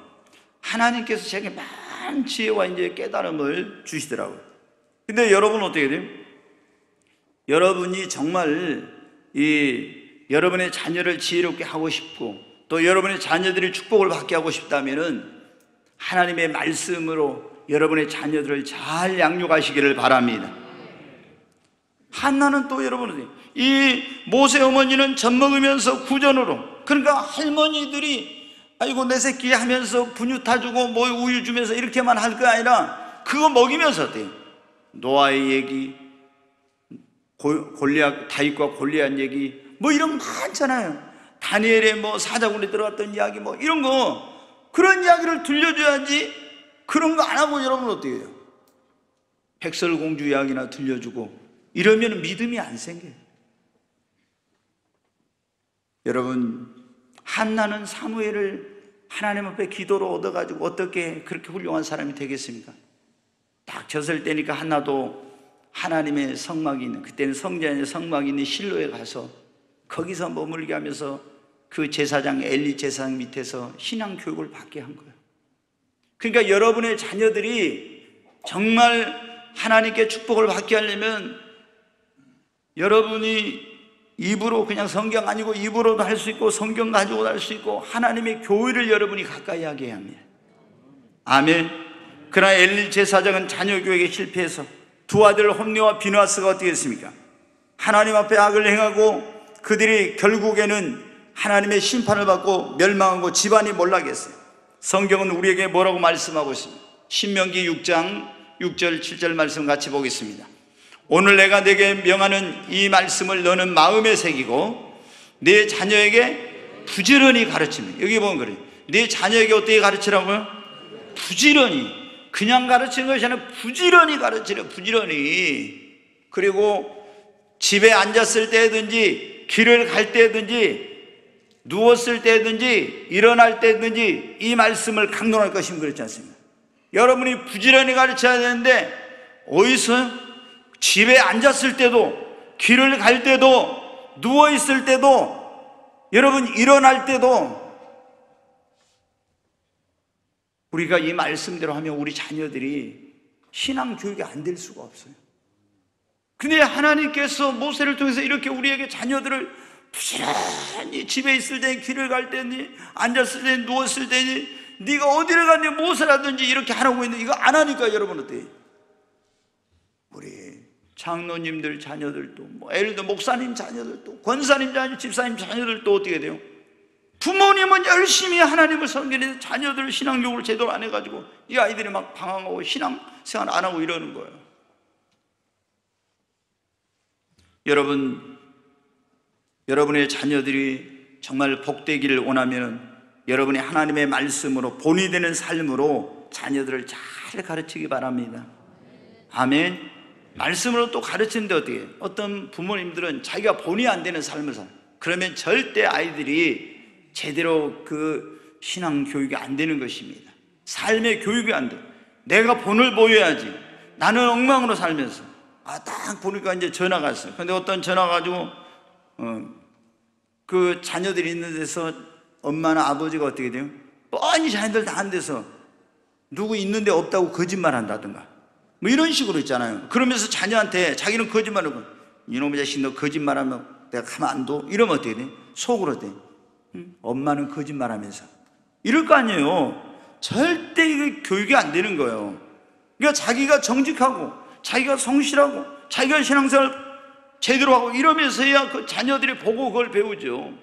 하나님께서 제게 많은 지혜와 이제 깨달음을 주시더라고요. 근데 여러분 어떻게 돼요? 여러분이 정말 여러분의 자녀를 지혜롭게 하고 싶고, 또 여러분의 자녀들이 축복을 받게 하고 싶다면은 하나님의 말씀으로 여러분의 자녀들을 잘 양육하시기를 바랍니다. 한나는 또 여러분, 이 모세 어머니는 젖 먹으면서 구전으로, 그러니까 할머니들이 아이고 내 새끼 하면서 분유 타주고 뭐 우유 주면서 이렇게만 할 거 아니라 그거 먹이면서 어때요? 노아의 얘기, 다윗과 골리앗 얘기, 뭐 이런 거 많잖아요. 다니엘의 사자굴에 들어갔던 이야기, 이런 거, 그런 이야기를 들려줘야지. 그런 거 안 하고 여러분 어떻게 해요? 백설공주 이야기나 들려주고 이러면 믿음이 안 생겨요. 여러분, 한나는 사무엘을 하나님 앞에 기도로 얻어가지고 어떻게 그렇게 훌륭한 사람이 되겠습니까? 딱 졌을 때니까 한나도 하나님의 성막이 있는, 그때는 성전에 성막이 있는 실로에 가서 거기서 머물게 하면서 그 제사장 엘리 제사장 밑에서 신앙 교육을 받게 한 거예요. 그러니까 여러분의 자녀들이 정말 하나님께 축복을 받게 하려면 여러분이 입으로 그냥 성경 아니고 입으로도 할 수 있고 성경 가지고도 할 수 있고 하나님의 교회를 여러분이 가까이 하게 해야 합니다. 아멘. 그러나 엘리 제사장은 자녀 교육에 실패해서 두 아들 홈리와 비누아스가 어떻게 했습니까? 하나님 앞에 악을 행하고 그들이 결국에는 하나님의 심판을 받고 멸망하고 집안이 몰락했어요. 성경은 우리에게 뭐라고 말씀하고 있습니다. 신명기 6장 6절 7절 말씀 같이 보겠습니다. 오늘 내가 내게 명하는 이 말씀을 너는 마음에 새기고 네 자녀에게 부지런히 가르치면, 여기 보면 그래요. 네 자녀에게 어떻게 가르치라고요? 부지런히. 그냥 가르치는 것이 아니라 부지런히 가르치려, 부지런히. 그리고 집에 앉았을 때든지 길을 갈 때든지 누웠을 때든지 일어날 때든지 이 말씀을 강론할 것이면 그렇지 않습니까? 여러분이 부지런히 가르쳐야 되는데 어디서? 집에 앉았을 때도, 길을 갈 때도, 누워있을 때도, 여러분 일어날 때도 우리가 이 말씀대로 하면 우리 자녀들이 신앙 교육이 안 될 수가 없어요. 근데 하나님께서 모세를 통해서 이렇게 우리에게 자녀들을 부지런히 집에 있을 때, 길을 갈 때니, 앉았을 때, 누웠을 때니, 네가 어디를 갔니 무엇을 이렇게 하라고 했는데 이거 안 하니까 여러분 어때요? 우리 장로님들 자녀들도, 예를 들어 목사님 자녀들도, 권사님 자녀, 집사님 자녀들도 어떻게 돼요? 부모님은 열심히 하나님을 섬기는데 자녀들 신앙교육을 제대로 안 해가지고 이 아이들이 막 방황하고 신앙생활 안 하고 이러는 거예요. 여러분의 자녀들이 정말 복되기를 원하면 여러분이 하나님의 말씀으로 본이 되는 삶으로 자녀들을 잘 가르치기 바랍니다. 아멘. 말씀으로 또 가르치는데 어떻게 해요? 어떤 부모님들은 자기가 본의 안 되는 삶을 살아요. 그러면 절대 아이들이 제대로 그 신앙 교육이 안 되는 것입니다. 삶의 교육이 안 돼. 내가 본을 보여야지. 나는 엉망으로 살면서 딱 보니까 이제 전화가 왔어요. 근데 어떤 전화 가지고 그 자녀들이 있는 데서 엄마나 아버지가 어떻게 돼요? 뻔히 자녀들 다 한 데서 누구 있는데 없다고 거짓말 한다든가 뭐 이런 식으로 있잖아요. 그러면서 자녀한테 자기는 거짓말하고, 이놈의 자식 너 거짓말하면 내가 가만 안 둬? 이러면 어떻게 돼? 속으로 돼. 엄마는 거짓말하면서 이럴 거 아니에요. 절대 이게 교육이 안 되는 거예요. 그러니까 자기가 정직하고 자기가 성실하고 자기가 신앙생활 제대로 하고 이러면서야 그 자녀들이 보고 그걸 배우죠.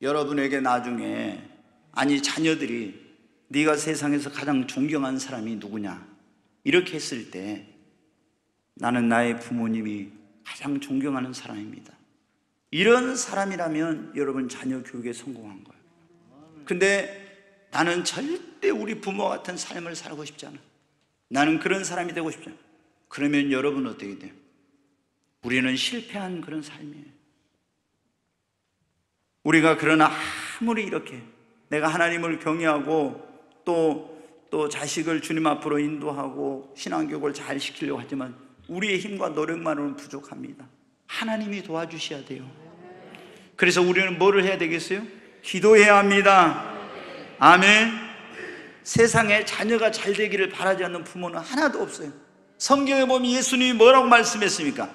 여러분에게 나중에, 아니 자녀들이 네가 세상에서 가장 존경하는 사람이 누구냐 이렇게 했을 때 나는 나의 부모님이 가장 존경하는 사람입니다. 이런 사람이라면 여러분 자녀 교육에 성공한 거예요. 근데 나는 절대 우리 부모 같은 삶을 살고 싶지 않아. 나는 그런 사람이 되고 싶지 않아. 그러면 여러분 어떻게 돼요? 우리는 실패한 그런 삶이에요. 우리가 그러나 아무리 이렇게 내가 하나님을 경외하고 또 자식을 주님 앞으로 인도하고 신앙교육을 잘 시키려고 하지만 우리의 힘과 노력만으로는 부족합니다. 하나님이 도와주셔야 돼요. 그래서 우리는 뭐를 해야 되겠어요? 기도해야 합니다. 아멘. 세상에 자녀가 잘 되기를 바라지 않는 부모는 하나도 없어요. 성경에 보면 예수님이 뭐라고 말씀했습니까?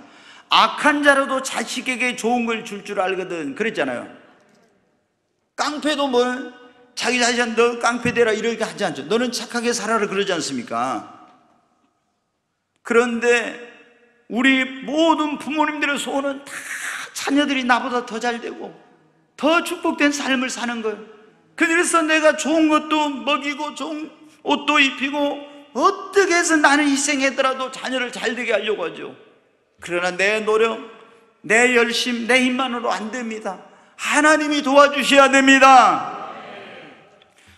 악한 자라도 자식에게 좋은 걸 줄 줄 알거든 그랬잖아요. 깡패도 뭘 자기 자식한테 너 깡패 되라 이렇게 하지 않죠. 너는 착하게 살아라 그러지 않습니까? 그런데 우리 모든 부모님들의 소원은 다 자녀들이 나보다 더 잘 되고 더 축복된 삶을 사는 거예요. 그래서 내가 좋은 것도 먹이고 좋은 옷도 입히고 어떻게 해서 나는 희생하더라도 자녀를 잘 되게 하려고 하죠. 그러나 내 노력, 내 열심, 내 힘만으로 안 됩니다. 하나님이 도와주셔야 됩니다.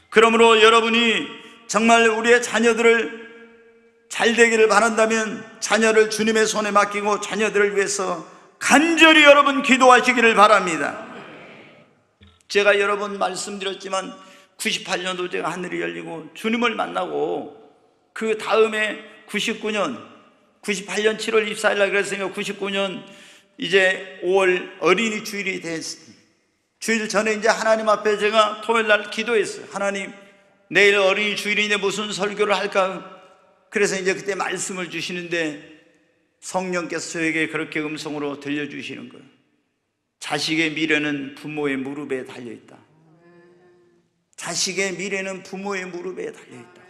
그러므로 여러분이 정말 우리의 자녀들을 잘 되기를 바란다면 자녀를 주님의 손에 맡기고 자녀들을 위해서 간절히 여러분 기도하시기를 바랍니다. 제가 여러 번 말씀드렸지만 98년도 제가 하늘이 열리고 주님을 만나고 그 다음에 98년 7월 24일 날 그랬으니까 99년 이제 5월 어린이 주일이 됐습니다. 주일 전에 이제 하나님 앞에 제가 토요일 날 기도했어요. 하나님, 내일 어린이 주일인데 무슨 설교를 할까? 그래서 이제 그때 말씀을 주시는데 성령께서 저에게 그렇게 음성으로 들려주시는 거예요. 자식의 미래는 부모의 무릎에 달려있다. 자식의 미래는 부모의 무릎에 달려있다.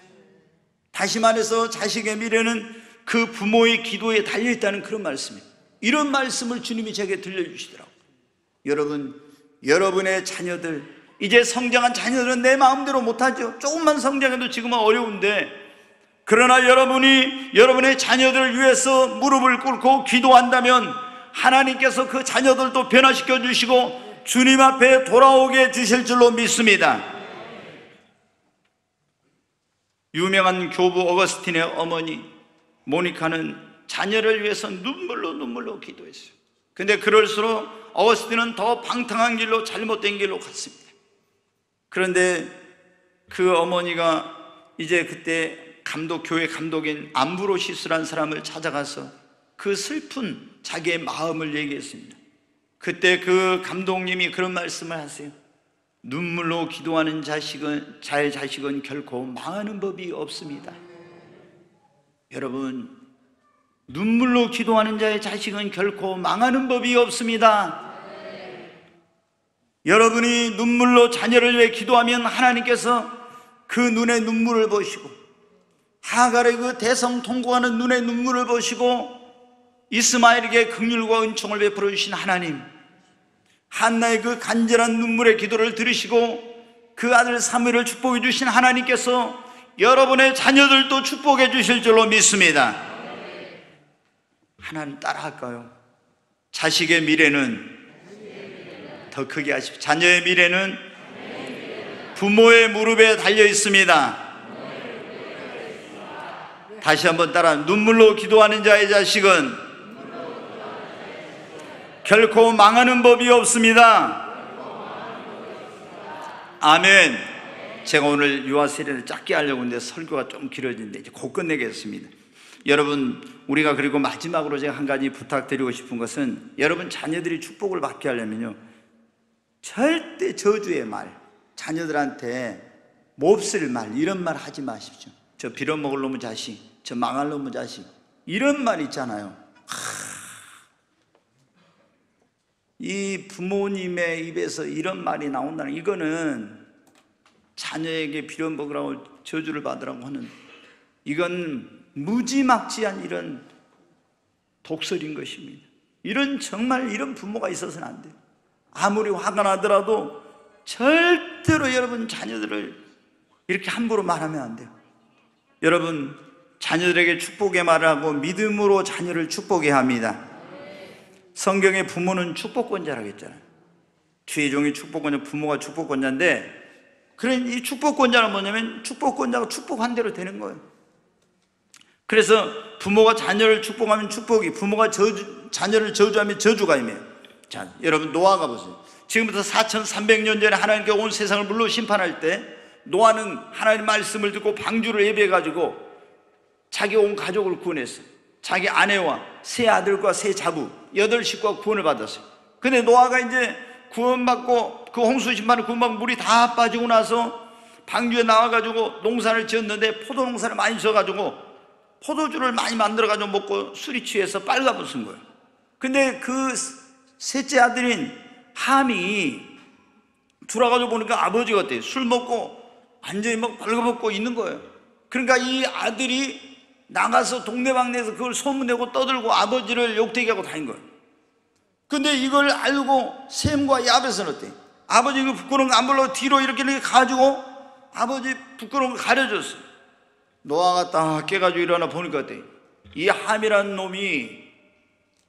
다시 말해서 자식의 미래는 그 부모의 기도에 달려있다는 그런 말씀이에요. 이런 말씀을 주님이 제게 들려주시더라고요. 여러분, 여러분의 자녀들, 이제 성장한 자녀들은 내 마음대로 못하죠. 조금만 성장해도 지금은 어려운데, 그러나 여러분이 여러분의 자녀들을 위해서 무릎을 꿇고 기도한다면 하나님께서 그 자녀들도 변화시켜 주시고 주님 앞에 돌아오게 주실 줄로 믿습니다. 유명한 교부 어거스틴의 어머니 모니카는 자녀를 위해서 눈물로 기도했어요. 근데 그럴수록 어거스틴은 더 방탕한 길로, 잘못된 길로 갔습니다. 그런데 그 어머니가 이제 그때 교회 감독인 암브로시스라는 사람을 찾아가서 그 슬픈 자기의 마음을 얘기했습니다. 그때 그 감독님이 그런 말씀을 하세요. 눈물로 기도하는 자의 자식은 결코 망하는 법이 없습니다. 여러분, 눈물로 기도하는 자의 자식은 결코 망하는 법이 없습니다. 여러분이 눈물로 자녀를 위해 기도하면 하나님께서 그 눈에 눈물을 보시고, 하갈의 그 대성 통곡하는 눈에 눈물을 보시고, 이스마엘에게 긍휼과 은총을 베풀어 주신 하나님, 한나의 그 간절한 눈물의 기도를 들으시고 그 아들 사무엘을 축복해 주신 하나님께서 여러분의 자녀들도 축복해 주실 줄로 믿습니다. 하나님 따라할까요? 자식의 미래는 더 크게 하십시오. 자녀의 미래는 부모의 무릎에 달려 있습니다. 다시 한번 따라, 눈물로 기도하는 자의 자식은 결코 망하는 법이 없습니다. 아멘. 제가 오늘 유아 세례를 짧게 하려고 했는데 설교가 좀 길어지는데 이제 곧 끝내겠습니다. 여러분, 우리가 그리고 마지막으로 제가 한 가지 부탁드리고 싶은 것은, 여러분 자녀들이 축복을 받게 하려면요, 절대 저주의 말, 자녀들한테 몹쓸 말, 이런 말 하지 마십시오. 저 빌어먹을 놈의 자식, 저 망할 놈의 자식, 이런 말 있잖아요. 이 부모님의 입에서 이런 말이 나온다는, 이거는 자녀에게 빌어먹으라고 저주를 받으라고 하는, 이건 무지막지한 이런 독설인 것입니다. 정말 이런 부모가 있어서는 안 돼요. 아무리 화가 나더라도 절대로 여러분 자녀들을 이렇게 함부로 말하면 안 돼요. 여러분, 자녀들에게 축복의 말을 하고 믿음으로 자녀를 축복해야 합니다. 성경의 부모는 축복권자라고 했잖아요. 주의 종이 축복권자, 부모가 축복권자인데, 그런 이 축복권자는 뭐냐면 축복권자가 축복한 대로 되는 거예요. 그래서 부모가 자녀를 축복하면 축복이, 부모가 자녀를 저주하면 저주가 임해요. 자, 여러분 노아가 보세요. 지금부터 4300년 전에 하나님께서 온 세상을 물로 심판할 때, 노아는 하나님 말씀을 듣고 방주를 예배해가지고 자기 온 가족을 구원했어요. 자기 아내와 세 아들과 세 자부 8식구가 구원을 받았어요. 근데 노아가 이제 구원받고, 그 홍수 심판을 구원받고 물이 다 빠지고 나서 방주에 나와가지고 농사를 지었는데, 포도 농사를 많이 지어가지고 포도주를 많이 만들어가지고 먹고 술이 취해서 빨가벗은 거예요. 근데 그 셋째 아들인 함이 들어가지고 보니까 아버지가 어때요? 술 먹고 완전히 막 벌거벗고 있는 거예요. 그러니까 이 아들이 나가서 동네방네에서 그걸 소문내고 떠들고 아버지를 욕되게 하고 다닌 거예요. 근데 이걸 알고 셈과 야벳은 어때? 아버지 그 부끄러운 거 안 보려고 뒤로 이렇게 가지고 아버지 부끄러운 거 가려줬어요. 노아가 딱 깨가지고 일어나 보니까 어때? 이 함이라는 놈이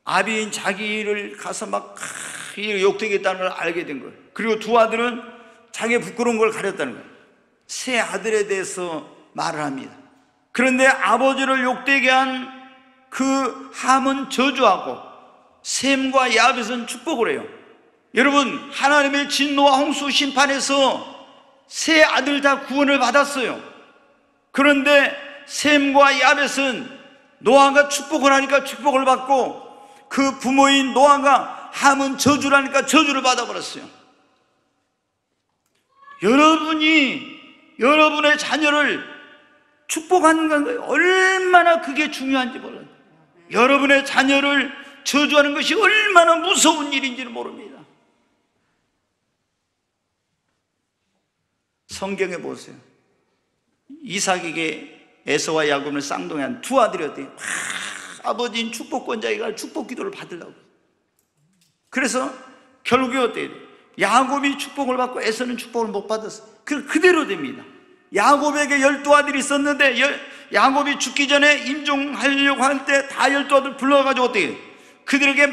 아비인 자기를 가서 막 욕되게 했다는 걸 알게 된 거예요. 그리고 두 아들은 자기 부끄러운 걸 가렸다는 거예요. 세 아들에 대해서 말을 합니다. 그런데 아버지를 욕되게 한 그 함은 저주하고 셈과 야벳은 축복을 해요. 여러분, 하나님의 진노와 홍수 심판에서 세 아들 다 구원을 받았어요. 그런데 셈과 야벳은 노아가 축복을 하니까 축복을 받고, 그 부모인 노아가 함은 저주를 하니까 저주를 받아버렸어요. 여러분이 여러분의 자녀를 축복하는 건 얼마나 그게 중요한지 몰라요. 여러분의 자녀를 저주하는 것이 얼마나 무서운 일인지를 모릅니다. 성경에 보세요. 이삭에게 에서와 야곱을 쌍둥이 한 두 아들이 어때요? 아버지인 축복권자가 축복 기도를 받으려고. 그래서 결국에 어때요? 야곱이 축복을 받고 에서는 축복을 못 받았어요. 그대로 됩니다. 야곱에게 12아들이 있었는데 야곱이 죽기 전에 임종하려고 할 때 다 12아들 불러가지고 어떻게 그들에게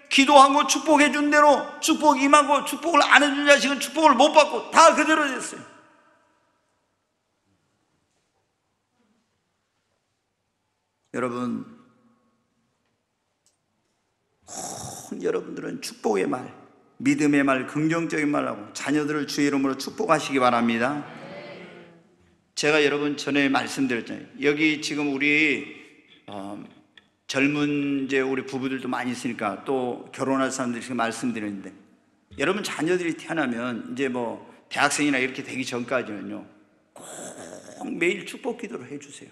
기도하고 축복해 준 대로 축복 임하고, 축복을 안 해준 자식은 축복을 못 받고 다 그대로 됐어요. 여러분, 여러분들은 축복의 말, 믿음의 말, 긍정적인 말하고 자녀들을 주의 이름으로 축복하시기 바랍니다. 제가 여러분 전에 말씀드렸잖아요. 여기 지금 우리 젊은 이제 우리 부부들도 많이 있으니까 또 결혼할 사람들이 지금 말씀드리는데, 여러분 자녀들이 태어나면 이제 뭐 대학생이나 이렇게 되기 전까지는요, 꼭 매일 축복 기도를 해주세요.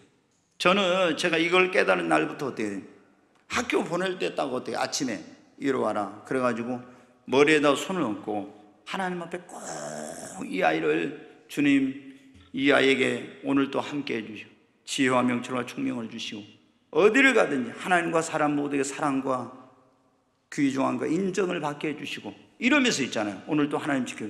저는 제가 이걸 깨달은 날부터 어때요? 학교 보낼 때 딱 어때요? 아침에 일어와라 그래가지고 머리에다 손을 얹고 하나님 앞에 꼭 이 아이를, 주님 이 아이에게 오늘 또 함께 해주시고 지혜와 명철과 총명을 주시고 어디를 가든지 하나님과 사람 모두에게 사랑과 귀중함과 인정을 받게 해주시고 이러면서 있잖아요. 오늘 또 하나님 지켜,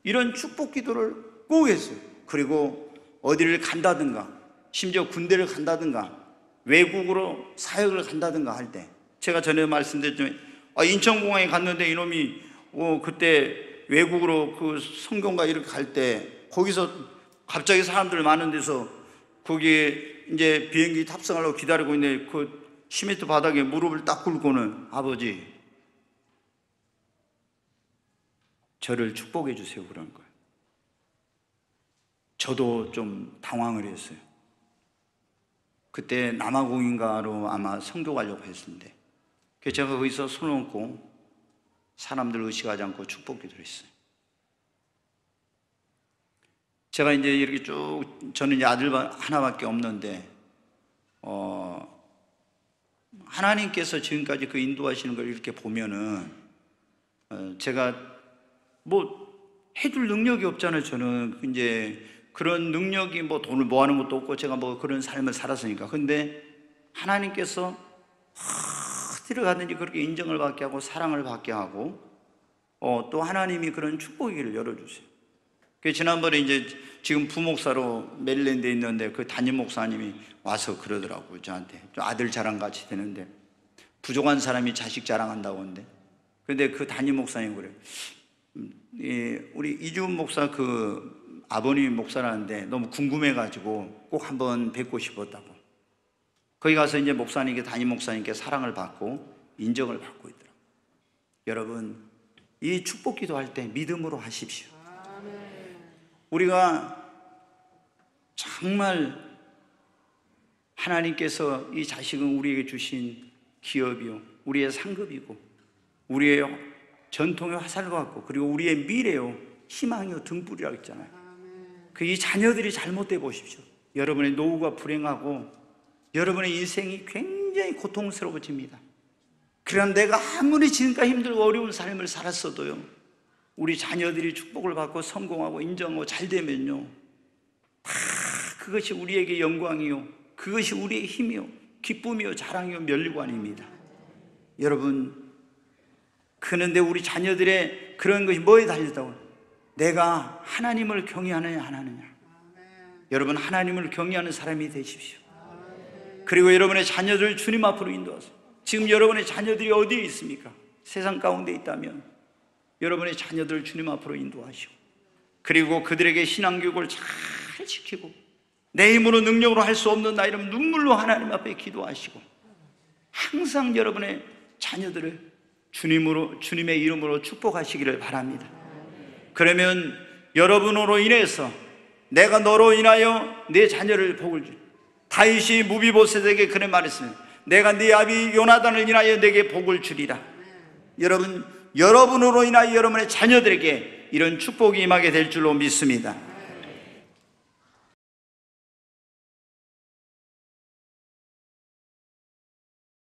이런 축복 기도를 꼭 했어요. 그리고 어디를 간다든가, 심지어 군대를 간다든가 외국으로 사역을 간다든가 할 때, 제가 전에 말씀드렸지만 인천공항에 갔는데 이놈이 그때 외국으로 그 성경가 이렇게 갈 때 거기서 갑자기 사람들 많은 데서 거기에 이제 비행기 탑승하려고 기다리고 있는데 그 시멘트 바닥에 무릎을 딱 꿇고는 아버지, 저를 축복해 주세요 그러는 거예요. 저도 좀 당황을 했어요. 그때 남아공인가로 아마 성교 가려고 했는데 그래서 제가 거기서 손을 얹고 사람들 의식하지 않고 축복 기도를 했어요. 제가 이제 이렇게 쭉, 저는 이제 아들 하나밖에 없는데 하나님께서 지금까지 그 인도하시는 걸 이렇게 보면은 제가 뭐 해줄 능력이 없잖아요. 저는 이제 그런 능력이 뭐 돈을 모아는 것도 없고 제가 뭐 그런 삶을 살았으니까. 근데 하나님께서 어디를 가든지 그렇게 인정을 받게 하고 사랑을 받게 하고 또 하나님이 그런 축복의 길을 열어주세요. 그 지난번에 이제 지금 부목사로 메릴랜드에 있는데 그 담임 목사님이 와서 그러더라고요. 저한테 좀 아들 자랑 같이 되는데 부족한 사람이 자식 자랑한다고 하는데, 근데 그 담임 목사님 그래요. 우리 이주훈 목사 그 아버님 목사라는데 너무 궁금해가지고 꼭 한번 뵙고 싶었다고. 거기 가서 이제 목사님께, 담임 목사님께 사랑을 받고 인정을 받고 있더라고요. 여러분, 이 축복 기도할 때 믿음으로 하십시오. 우리가 정말 하나님께서 이 자식은 우리에게 주신 기업이요, 우리의 상급이고 우리의 전통의 화살과 같고 그리고 우리의 미래요, 희망이요, 등불이라고 했잖아요. 그 이 자녀들이 잘못돼 보십시오. 여러분의 노후가 불행하고 여러분의 인생이 굉장히 고통스러워집니다. 그럼 내가 아무리 지금까지 힘들고 어려운 삶을 살았어도요, 우리 자녀들이 축복을 받고 성공하고 인정하고 잘 되면요, 다 그것이 우리에게 영광이요, 그것이 우리의 힘이요, 기쁨이요, 자랑이요, 면류관입니다. 여러분, 그런데 우리 자녀들의 그런 것이 뭐에 달렸다고? 내가 하나님을 경외하느냐 안 하느냐. 여러분, 하나님을 경외하는 사람이 되십시오. 그리고 여러분의 자녀들 주님 앞으로 인도하세요. 지금 여러분의 자녀들이 어디에 있습니까? 세상 가운데 있다면 여러분의 자녀들 주님 앞으로 인도하시고, 그리고 그들에게 신앙교육을 잘 시키고, 내 힘으로 능력으로 할 수 없는 나 이러면 눈물로 하나님 앞에 기도하시고, 항상 여러분의 자녀들을 주님의 이름으로 축복하시기를 바랍니다. 그러면 여러분으로 인해서, 내가 너로 인하여 내 자녀를 복을 주. 다윗이 무비보셋에게 그런 말했습니다. 내가 네 아비 요나단을 인하여 내게 복을 주리라. 여러분, 여러분으로 인하여 여러분의 자녀들에게 이런 축복이 임하게 될 줄로 믿습니다.